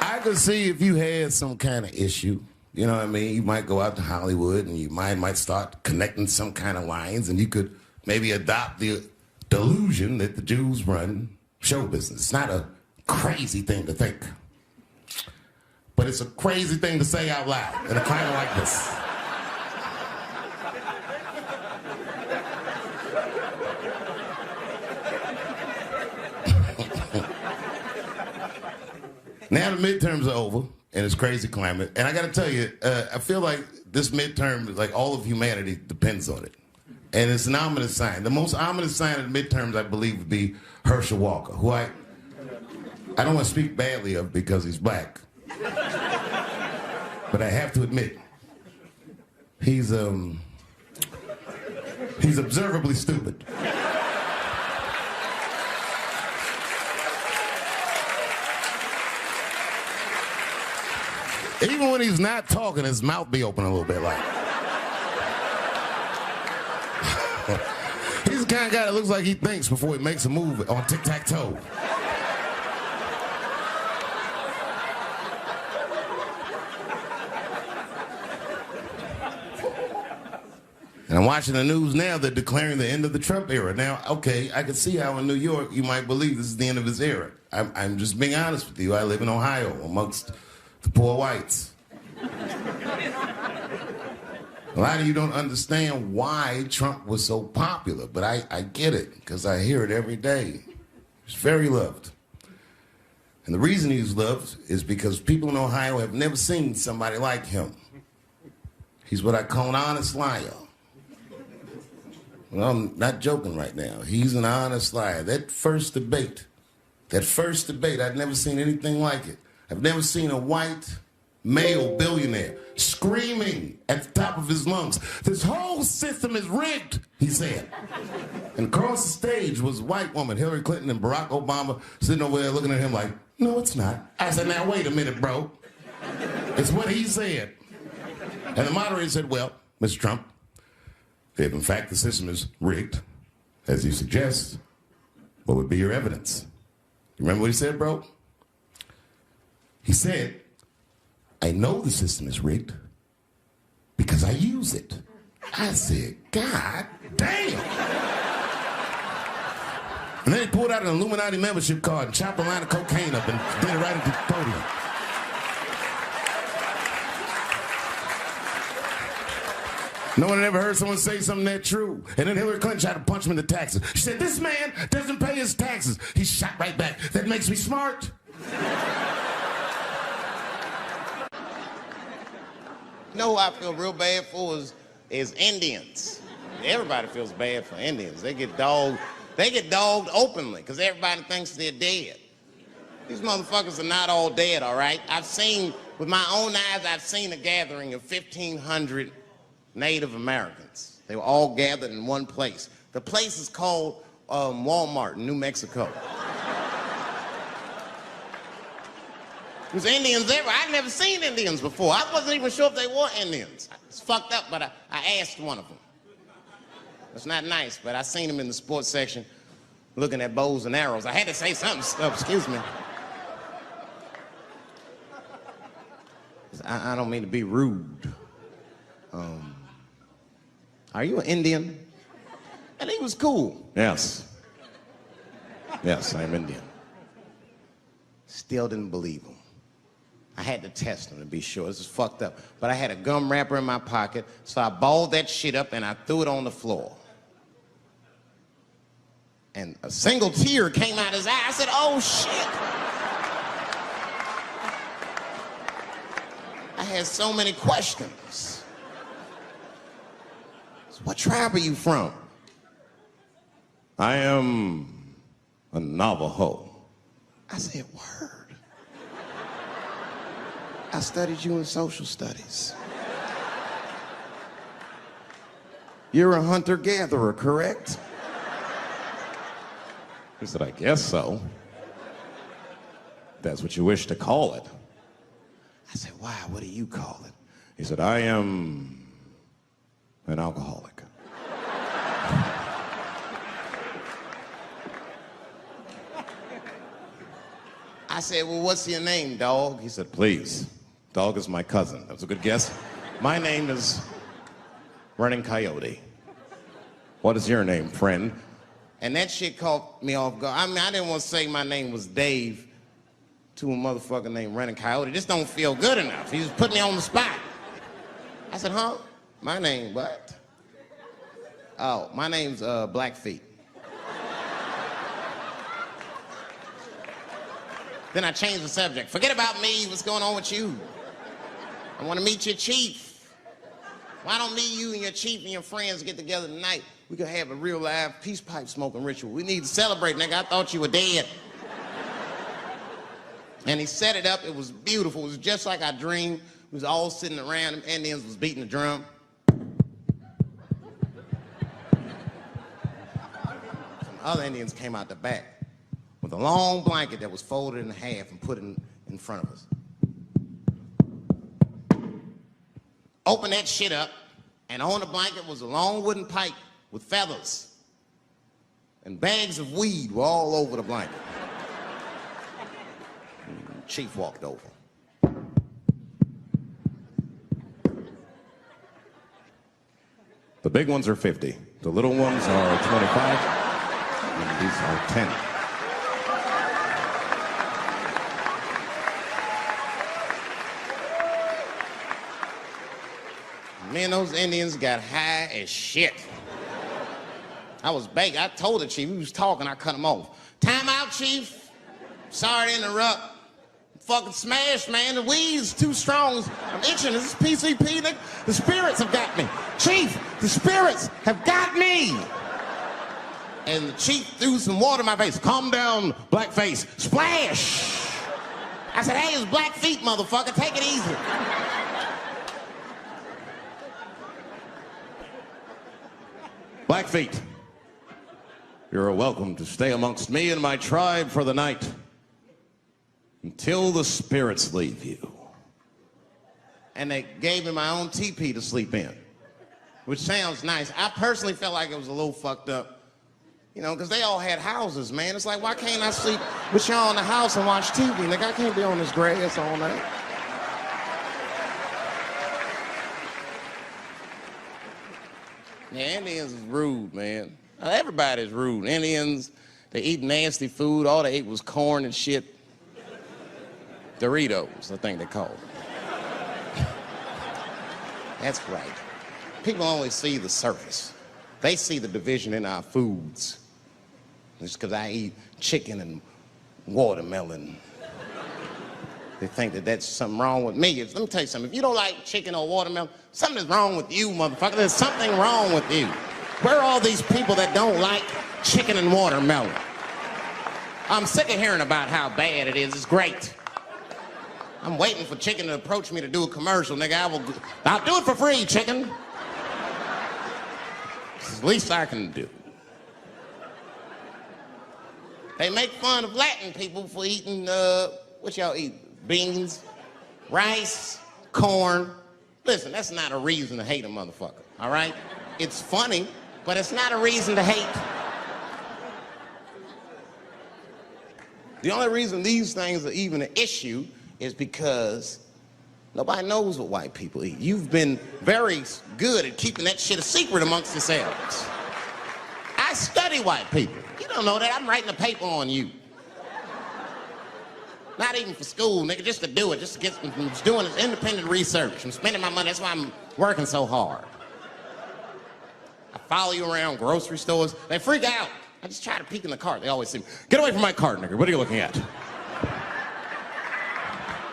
[SPEAKER 2] I could see if you had some kind of issue, you know what I mean? You might go out to Hollywood and you might start connecting some kind of lines, and you could maybe adopt the delusion that the Jews run show business. It's not a crazy thing to think, but it's a crazy thing to say out loud in a climate like this. Now the midterms are over in this crazy climate, and I got to tell you, I feel like this midterm, like all of humanity, depends on it. And it's an ominous sign. The most ominous sign of the midterms, I believe, would be Herschel Walker, who I don't want to speak badly of because he's black. But I have to admit, he's observably stupid. Even when he's not talking, his mouth be open a little bit like. He's the kind of guy that looks like he thinks before he makes a move on tic-tac-toe. And I'm watching the news now, they're declaring the end of the Trump era. Now, okay, I can see how in New York you might believe this is the end of his era. I'm just being honest with you. I live in Ohio amongst the poor whites. A lot of you don't understand why Trump was so popular, but I get it, because I hear it every day. He's very loved. And the reason he's loved is because people in Ohio have never seen somebody like him. He's what I call an honest liar. Well, I'm not joking right now. He's an honest liar. That first debate, I'd never seen anything like it. I've never seen a white male billionaire screaming at the top of his lungs, "This whole system is rigged," he said. And across the stage was a white woman, Hillary Clinton and Barack Obama, sitting over there looking at him like, "No, it's not." I said, "Now, wait a minute, bro. It's what he said." And the moderator said, "Well, Mr. Trump, if in fact the system is rigged, as you suggest, what would be your evidence?" You remember what he said, bro? He said, "I know the system is rigged because I use it. I said, God damn. And then he pulled out an Illuminati membership card and chopped a line of cocaine up and did it right at the podium. No one had ever heard someone say something that true. And then Hillary Clinton tried to punch him in the taxes. She said, this man doesn't pay his taxes. He shot right back. That makes me smart.
[SPEAKER 3] You know who I feel real bad for is Indians. Everybody feels bad for Indians. They get dogged openly because everybody thinks they're dead. These motherfuckers are not all dead, all right? With my own eyes, I've seen a gathering of 1,500 Native Americans. They were all gathered in one place. The place is called Walmart in New Mexico. There's Indians everywhere. I'd never seen Indians before. I wasn't even sure if they were Indians. It's fucked up, but I asked one of them. It's not nice, but I seen him in the sports section looking at bows and arrows. I had to say something. Excuse me. I don't mean to be rude. Are you an Indian? And he was cool. Yes. Yes, I'm Indian. Still didn't believe him. I had to test him to be sure. This is fucked up. But I had a gum wrapper in my pocket, so I balled that shit up and I threw it on the floor. And a single tear came out his eye. I said, oh, shit. I had so many questions. What tribe are you from? I am a Navajo. I said, word. I studied you in social studies. You're a hunter-gatherer, correct? He said, I guess so. That's what you wish to call it. I said, why? What do you call it? He said, I am an alcoholic. I said, well, what's your name, dog? He said, please. Dog is my cousin. That was a good guess. My name is Running Coyote. What is your name, friend? And that shit caught me off guard. I mean, I didn't want to say my name was Dave to a motherfucker named Running Coyote. This don't feel good enough. He just put me on the spot. I said, huh? My name, what? Oh, my name's Blackfeet. Then I changed the subject. Forget about me. What's going on with you? I want to meet your chief. Why don't me, you, and your chief and your friends get together tonight? We could have a real live peace pipe smoking ritual. We need to celebrate, nigga. I thought you were dead. And he set it up. It was beautiful. It was just like I dreamed. We was all sitting around. Them Indians was beating the drum. Some other Indians came out the back with a long blanket that was folded in half and put in front of us. Open that shit up, and on the blanket was a long wooden pipe with feathers. And bags of weed were all over the blanket. Chief walked over. The big ones are 50. The little ones are 25. And these are 10. Me and those Indians got high as shit. I was baked. I told the chief, he was talking, I cut him off. Time out, chief. Sorry to interrupt. Fucking smashed, man. The weed's too strong. I'm itching. This is PCP, nigga. The spirits have got me. Chief, the spirits have got me. And the chief threw some water in my face. Calm down, blackface. Splash. I said, hey, it's Blackfeet, motherfucker. Take it easy. Blackfeet, you're welcome to stay amongst me and my tribe for the night until the spirits leave you. And they gave me my own teepee to sleep in, which sounds nice. I personally felt like it was a little fucked up, you know, because they all had houses, man. It's like, why can't I sleep with y'all in the house and watch TV? Like, I can't be on this grass all night.
[SPEAKER 2] Yeah, Indians is rude, man. Everybody's rude. Indians, they eat nasty food. All they ate was corn and shit. Doritos, I think they call it. That's right. People only see the surface. They see the division in our foods. It's because I eat chicken and watermelon. They think that that's something wrong with me. Let me tell you something. If you don't like chicken or watermelon, something is wrong with you, motherfucker. There's something wrong with you. Where are all these people that don't like chicken and watermelon? I'm sick of hearing about how bad it is. It's great. I'm waiting for chicken to approach me to do a commercial, nigga. I'll do it for free, chicken. It's the least I can do. They make fun of Latin people for eating, what y'all eat? Beans, rice, corn. Listen, that's not a reason to hate a motherfucker, all right? It's funny, but it's not a reason to hate. The only reason these things are even an issue is because nobody knows what white people eat. You've been very good at keeping that shit a secret amongst yourselves. I study white people. You don't know that. I'm writing a paper on you. Not even for school, nigga, just to do it, just to get from doing this independent research. I'm spending my money, that's why I'm working so hard. I follow you around grocery stores. They freak out. I just try to peek in the cart. They always say, get away from my cart, nigga. What are you looking at?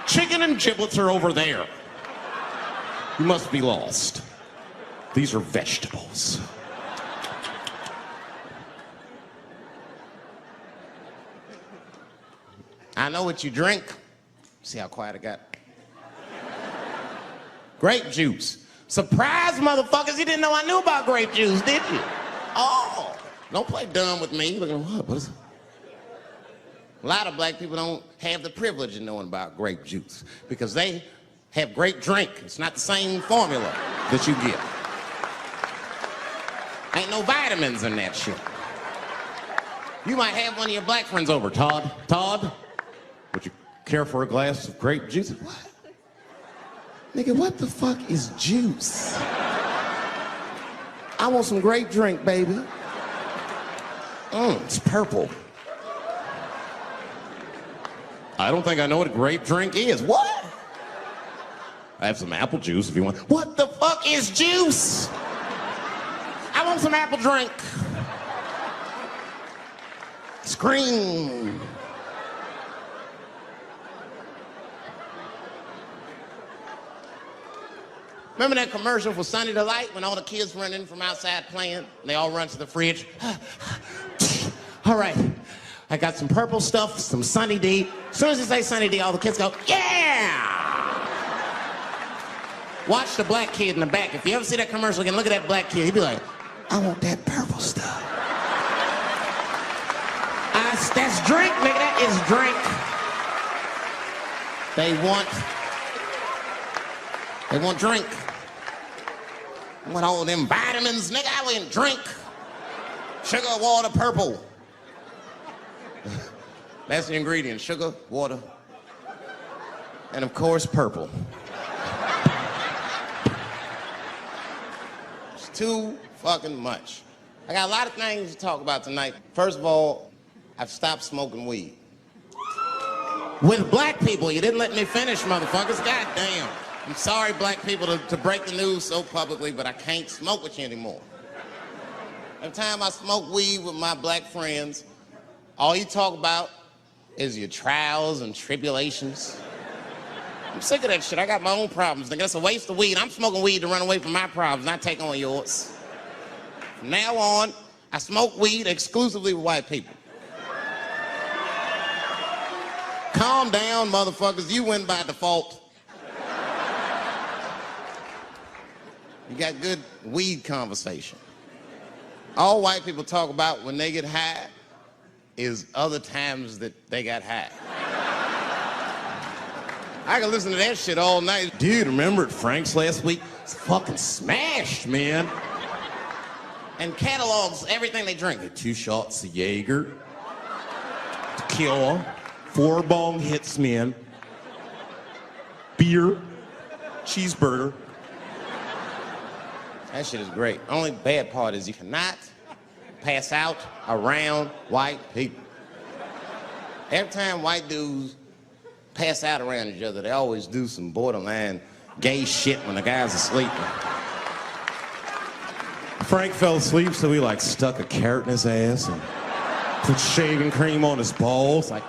[SPEAKER 2] Chicken and giblets are over there. You must be lost. These are vegetables. I know what you drink. See how quiet I got? Grape juice. Surprise, motherfuckers, you didn't know I knew about grape juice, did you? Oh, don't play dumb with me. Looking, what is it? A lot of black people don't have the privilege of knowing about grape juice because they have grape drink. It's not the same formula that you get. Ain't no vitamins in that shit. You might have one of your black friends over, Todd. Todd, would you care for a glass of grape juice? What? Nigga, what the fuck is juice? I want some grape drink, baby. It's purple. I don't think I know what a grape drink is. What? I have some apple juice if you want. What the fuck is juice? I want some apple drink. Scream. Remember that commercial for Sunny Delight when all the kids run in from outside playing? And they all run to the fridge. All right, I got some purple stuff, some Sunny D. As soon as you say Sunny D, all the kids go, yeah! Watch the black kid in the back. If you ever see that commercial again, look at that black kid. He'd be like, I want that purple stuff. That's drink, nigga, that is drink. They want drink. I want all them vitamins, nigga, I want drink. Sugar, water, purple. That's the ingredient, sugar, water, and of course, purple. It's too fucking much. I got a lot of things to talk about tonight. First of all, I've stopped smoking weed. With black people, you didn't let me finish, motherfuckers. God damn. I'm sorry, black people, to break the news so publicly, but I can't smoke with you anymore. Every time I smoke weed with my black friends, all you talk about is your trials and tribulations. I'm sick of that shit. I got my own problems. Nigga, that's a waste of weed. I'm smoking weed to run away from my problems, not take on yours. From now on, I smoke weed exclusively with white people. Calm down, motherfuckers. You win by default. You got good weed conversation. All white people talk about when they get high is other times that they got high. I can listen to that shit all night. Dude, remember at Frank's last week? It's fucking smashed, man. And catalogs everything they drink. 2 shots of Jaeger, tequila, 4 bong hits, man, beer, cheeseburger, That shit is great. Only bad part is you cannot pass out around white people. Every time white dudes pass out around each other, they always do some borderline gay shit when the guys are sleeping. Frank fell asleep, so he like stuck a carrot in his ass and put shaving cream on his balls. Like,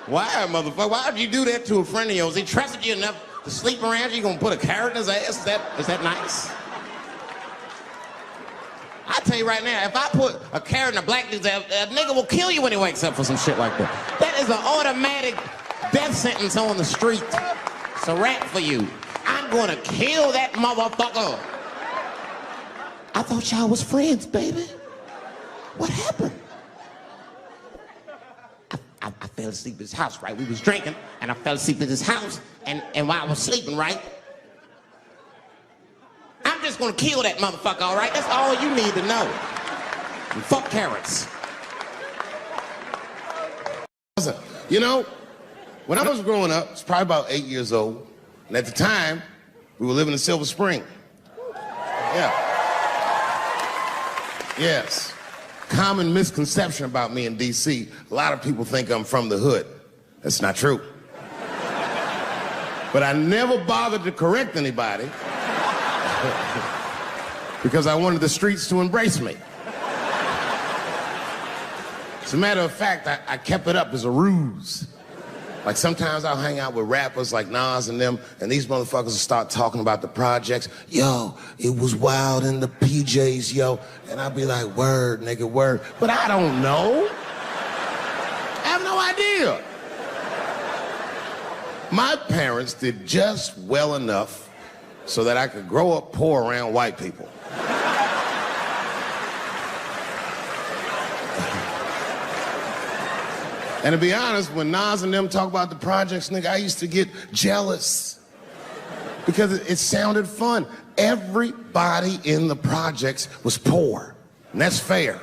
[SPEAKER 2] why, motherfucker? Why would you do that to a friend of yours? He trusted you enough to sleep around you. You gonna put a carrot in his ass? Is that nice? I tell you right now, if I put a carrot in a black dude's ass, a nigga will kill you when he wakes up for some shit like that. That is an automatic death sentence on the street. It's a rap for you. I'm gonna kill that motherfucker. I thought y'all was friends, baby. What happened? I fell asleep at his house, right? We was drinking, and I fell asleep at his house, and while I was sleeping, right? I'm just gonna kill that motherfucker, all right? That's all you need to know. And fuck carrots.
[SPEAKER 3] You know, when I was growing up, I was probably about 8 years old, and at the time, we were living in Silver Spring. Yeah. Yes. Common misconception about me in D.C. A lot of people think I'm from the hood. That's not true. But I never bothered to correct anybody because I wanted the streets to embrace me. As a matter of fact, I kept it up as a ruse. Like sometimes I'll hang out with rappers like Nas and them, and these motherfuckers will start talking about the projects. Yo, it was wild in the PJs, yo. And I'll be like, word, nigga, word. But I don't know. I have no idea. My parents did just well enough so that I could grow up poor around white people. And to be honest, when Nas and them talk about the projects, nigga, I used to get jealous because it sounded fun. Everybody in the projects was poor, and that's fair.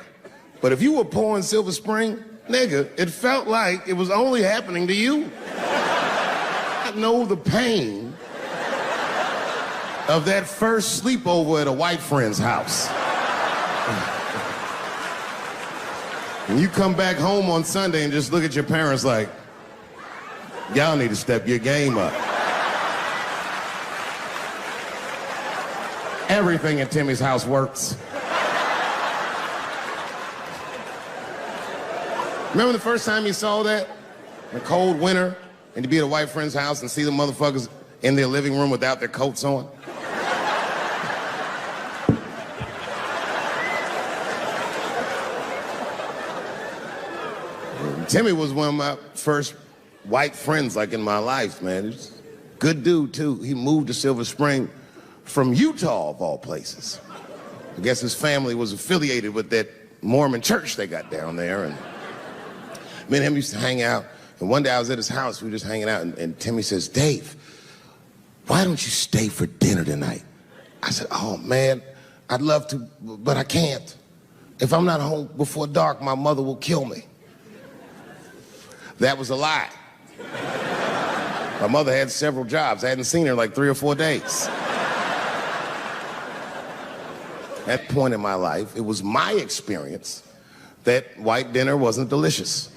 [SPEAKER 3] But if you were poor in Silver Spring, nigga, it felt like it was only happening to you. I know the pain of that first sleepover at a white friend's house. And you come back home on Sunday and just look at your parents like, y'all need to step your game up. Everything in Timmy's house works. Remember the first time you saw that? In a cold winter, and you be at a white friend's house and see the motherfuckers in their living room without their coats on? Timmy was one of my first white friends, like, in my life, man. He's a good dude, too. He moved to Silver Spring from Utah, of all places. I guess his family was affiliated with that Mormon church they got down there, and me and him used to hang out. And one day I was at his house, we were just hanging out, and Timmy says, Dave, why don't you stay for dinner tonight? I said, oh, man, I'd love to, but I can't. If I'm not home before dark, my mother will kill me. That was a lie. My mother had several jobs. I hadn't seen her in like 3 or 4 days. At that point in my life, it was my experience that white dinner wasn't delicious.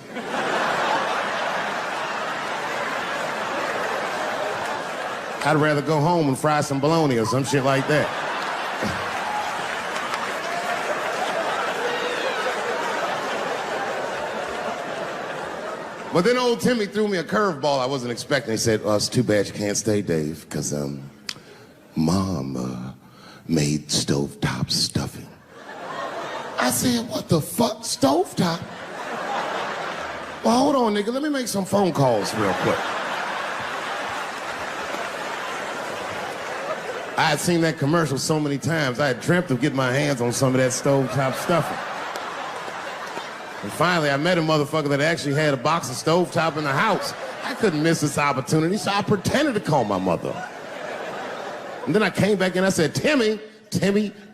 [SPEAKER 3] I'd rather go home and fry some bologna or some shit like that. But then old Timmy threw me a curveball I wasn't expecting. He said, it's too bad you can't stay, Dave, because Mom made stovetop stuffing. I said, what the fuck, stovetop? Well, hold on, nigga, let me make some phone calls real quick. I had seen that commercial so many times, I had dreamt of getting my hands on some of that stovetop stuffing. And finally, I met a motherfucker that actually had a box of stovetop in the house. I couldn't miss this opportunity, so I pretended to call my mother. And then I came back and I said, Timmy,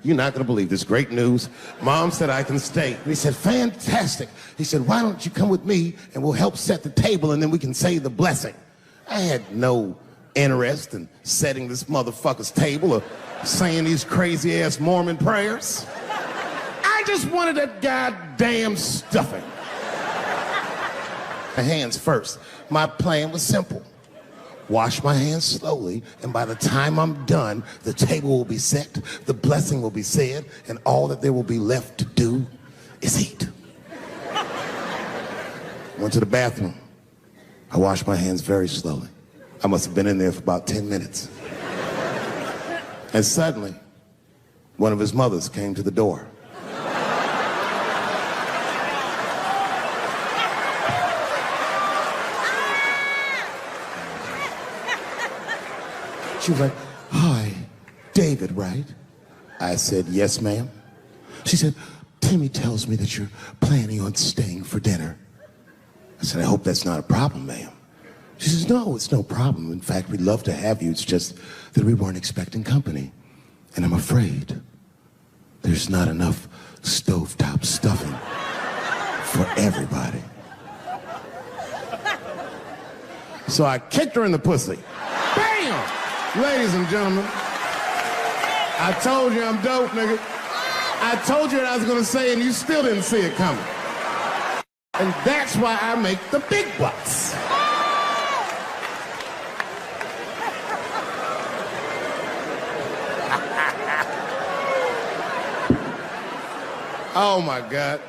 [SPEAKER 3] you're not gonna believe this great news. Mom said I can stay. And he said, fantastic. He said, why don't you come with me and we'll help set the table and then we can say the blessing. I had no
[SPEAKER 2] interest in setting this motherfucker's table or saying these crazy-ass Mormon prayers. I just wanted that goddamn stuffing. My hands first. My plan was simple. Wash my hands slowly, and by the time I'm done, the table will be set, the blessing will be said, and all that there will be left to do is eat. Went to the bathroom. I washed my hands very slowly. I must have been in there for about 10 minutes. And suddenly, one of his mothers came to the door. She was like, "Hi, David, right?" I said, "Yes, ma'am." She said, "Timmy tells me that you're planning on staying for dinner." I said, "I hope that's not a problem, ma'am." She says, "No, it's no problem. In fact, we'd love to have you. It's just that we weren't expecting company. And I'm afraid there's not enough stovetop stuffing for everybody." So I kicked her in the pussy. Bam! Ladies and gentlemen, I told you I'm dope, nigga. I told you what I was gonna say and you still didn't see it coming. And that's why I make the big bucks. Oh my God.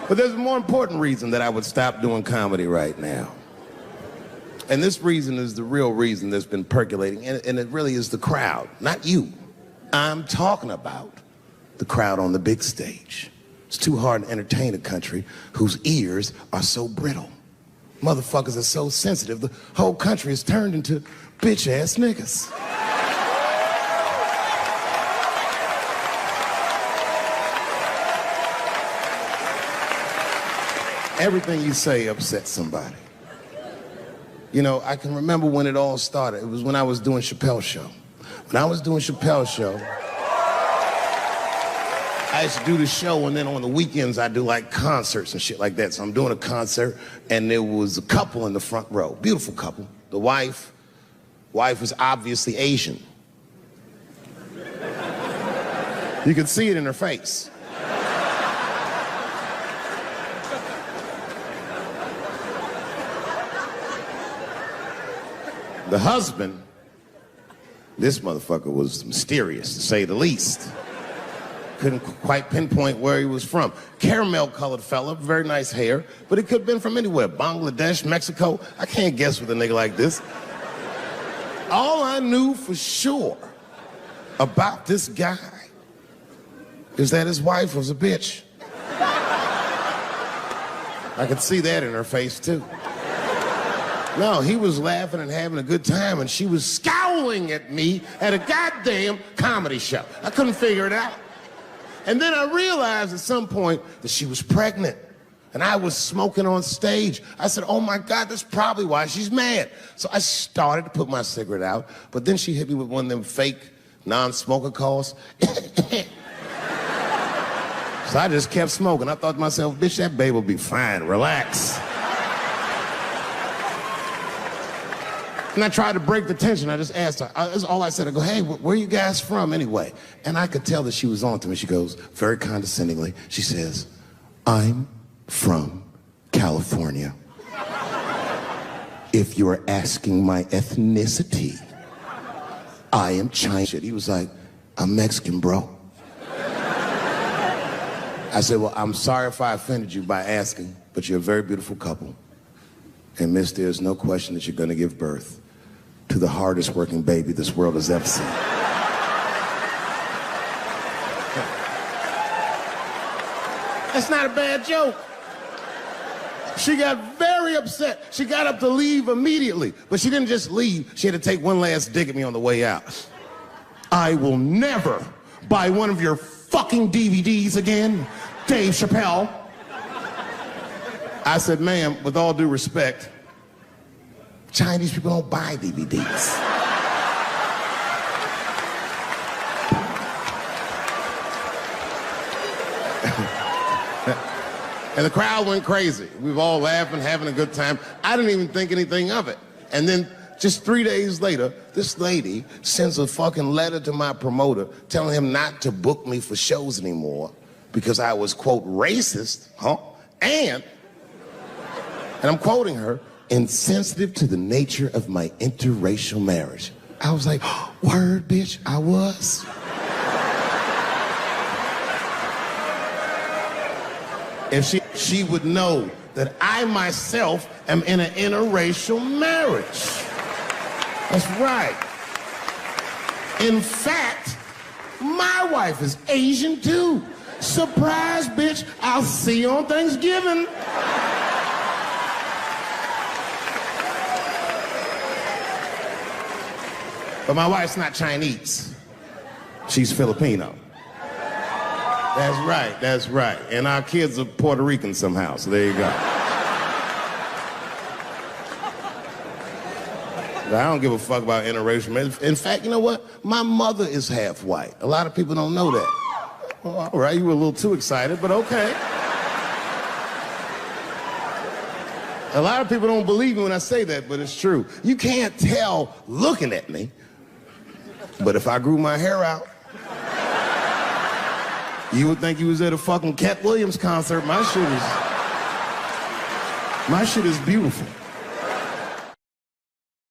[SPEAKER 2] But there's a more important reason that I would stop doing comedy right now. And this reason is the real reason that's been percolating, and it really is the crowd, not you. I'm talking about the crowd on the big stage. It's too hard to entertain a country whose ears are so brittle. Motherfuckers are so sensitive, the whole country is turned into bitch-ass niggas. Everything you say upsets somebody. You know, I can remember when it all started. It was when I was doing Chappelle show. When I was doing Chappelle show, I used to do the show, and then on the weekends I do like concerts and shit like that. So I'm doing a concert, and there was a couple in the front row, beautiful couple. The wife was obviously Asian. You could see it in her face. The husband, this motherfucker was mysterious, to say the least. Couldn't quite pinpoint where he was from. Caramel-colored fella, very nice hair, but he could have been from anywhere. Bangladesh, Mexico. I can't guess with a nigga like this. All I knew for sure about this guy is that his wife was a bitch. I could see that in her face, too. No, he was laughing and having a good time, and she was scowling at me at a goddamn comedy show. I couldn't figure it out. And then I realized at some point that she was pregnant, and I was smoking on stage. I said, "Oh my God, that's probably why she's mad." So I started to put my cigarette out, but then she hit me with one of them fake non-smoker calls. So I just kept smoking. I thought to myself, "Bitch, that baby will be fine, relax." And I tried to break the tension. I just asked her. That's all I said. I go, "Hey, where are you guys from anyway?" And I could tell that she was on to me. She goes, very condescendingly, she says, "I'm from California. If you are asking my ethnicity, I am Chinese." He was like, "I'm Mexican, bro." I said, "Well, I'm sorry if I offended you by asking, but you're a very beautiful couple. And miss, there's no question that you're going to give birth to the hardest working baby this world has ever seen." That's not a bad joke. She got very upset. She got up to leave immediately, but she didn't just leave. She had to take one last dig at me on the way out. "I will never buy one of your fucking DVDs again, Dave Chappelle." I said, "Ma'am, with all due respect, Chinese people don't buy DVDs." And the crowd went crazy. We were all laughing, having a good time. I didn't even think anything of it. And then just 3 days later, this lady sends a fucking letter to my promoter telling him not to book me for shows anymore because I was, quote, racist, and I'm quoting her, insensitive to the nature of my interracial marriage. I was like, word, bitch, I was. If she would know that I myself am in an interracial marriage. That's right. In fact, my wife is Asian too. Surprise, bitch, I'll see you on Thanksgiving. But my wife's not Chinese. She's Filipino. That's right. And our kids are Puerto Rican somehow, so there you go. I don't give a fuck about interracial marriage. In fact, you know what? My mother is half white. A lot of people don't know that. Well, all right, you were a little too excited, but okay. A lot of people don't believe me when I say that, but it's true. You can't tell looking at me, but if I grew my hair out, you would think you was at a fucking Cat Williams concert. My shit is beautiful.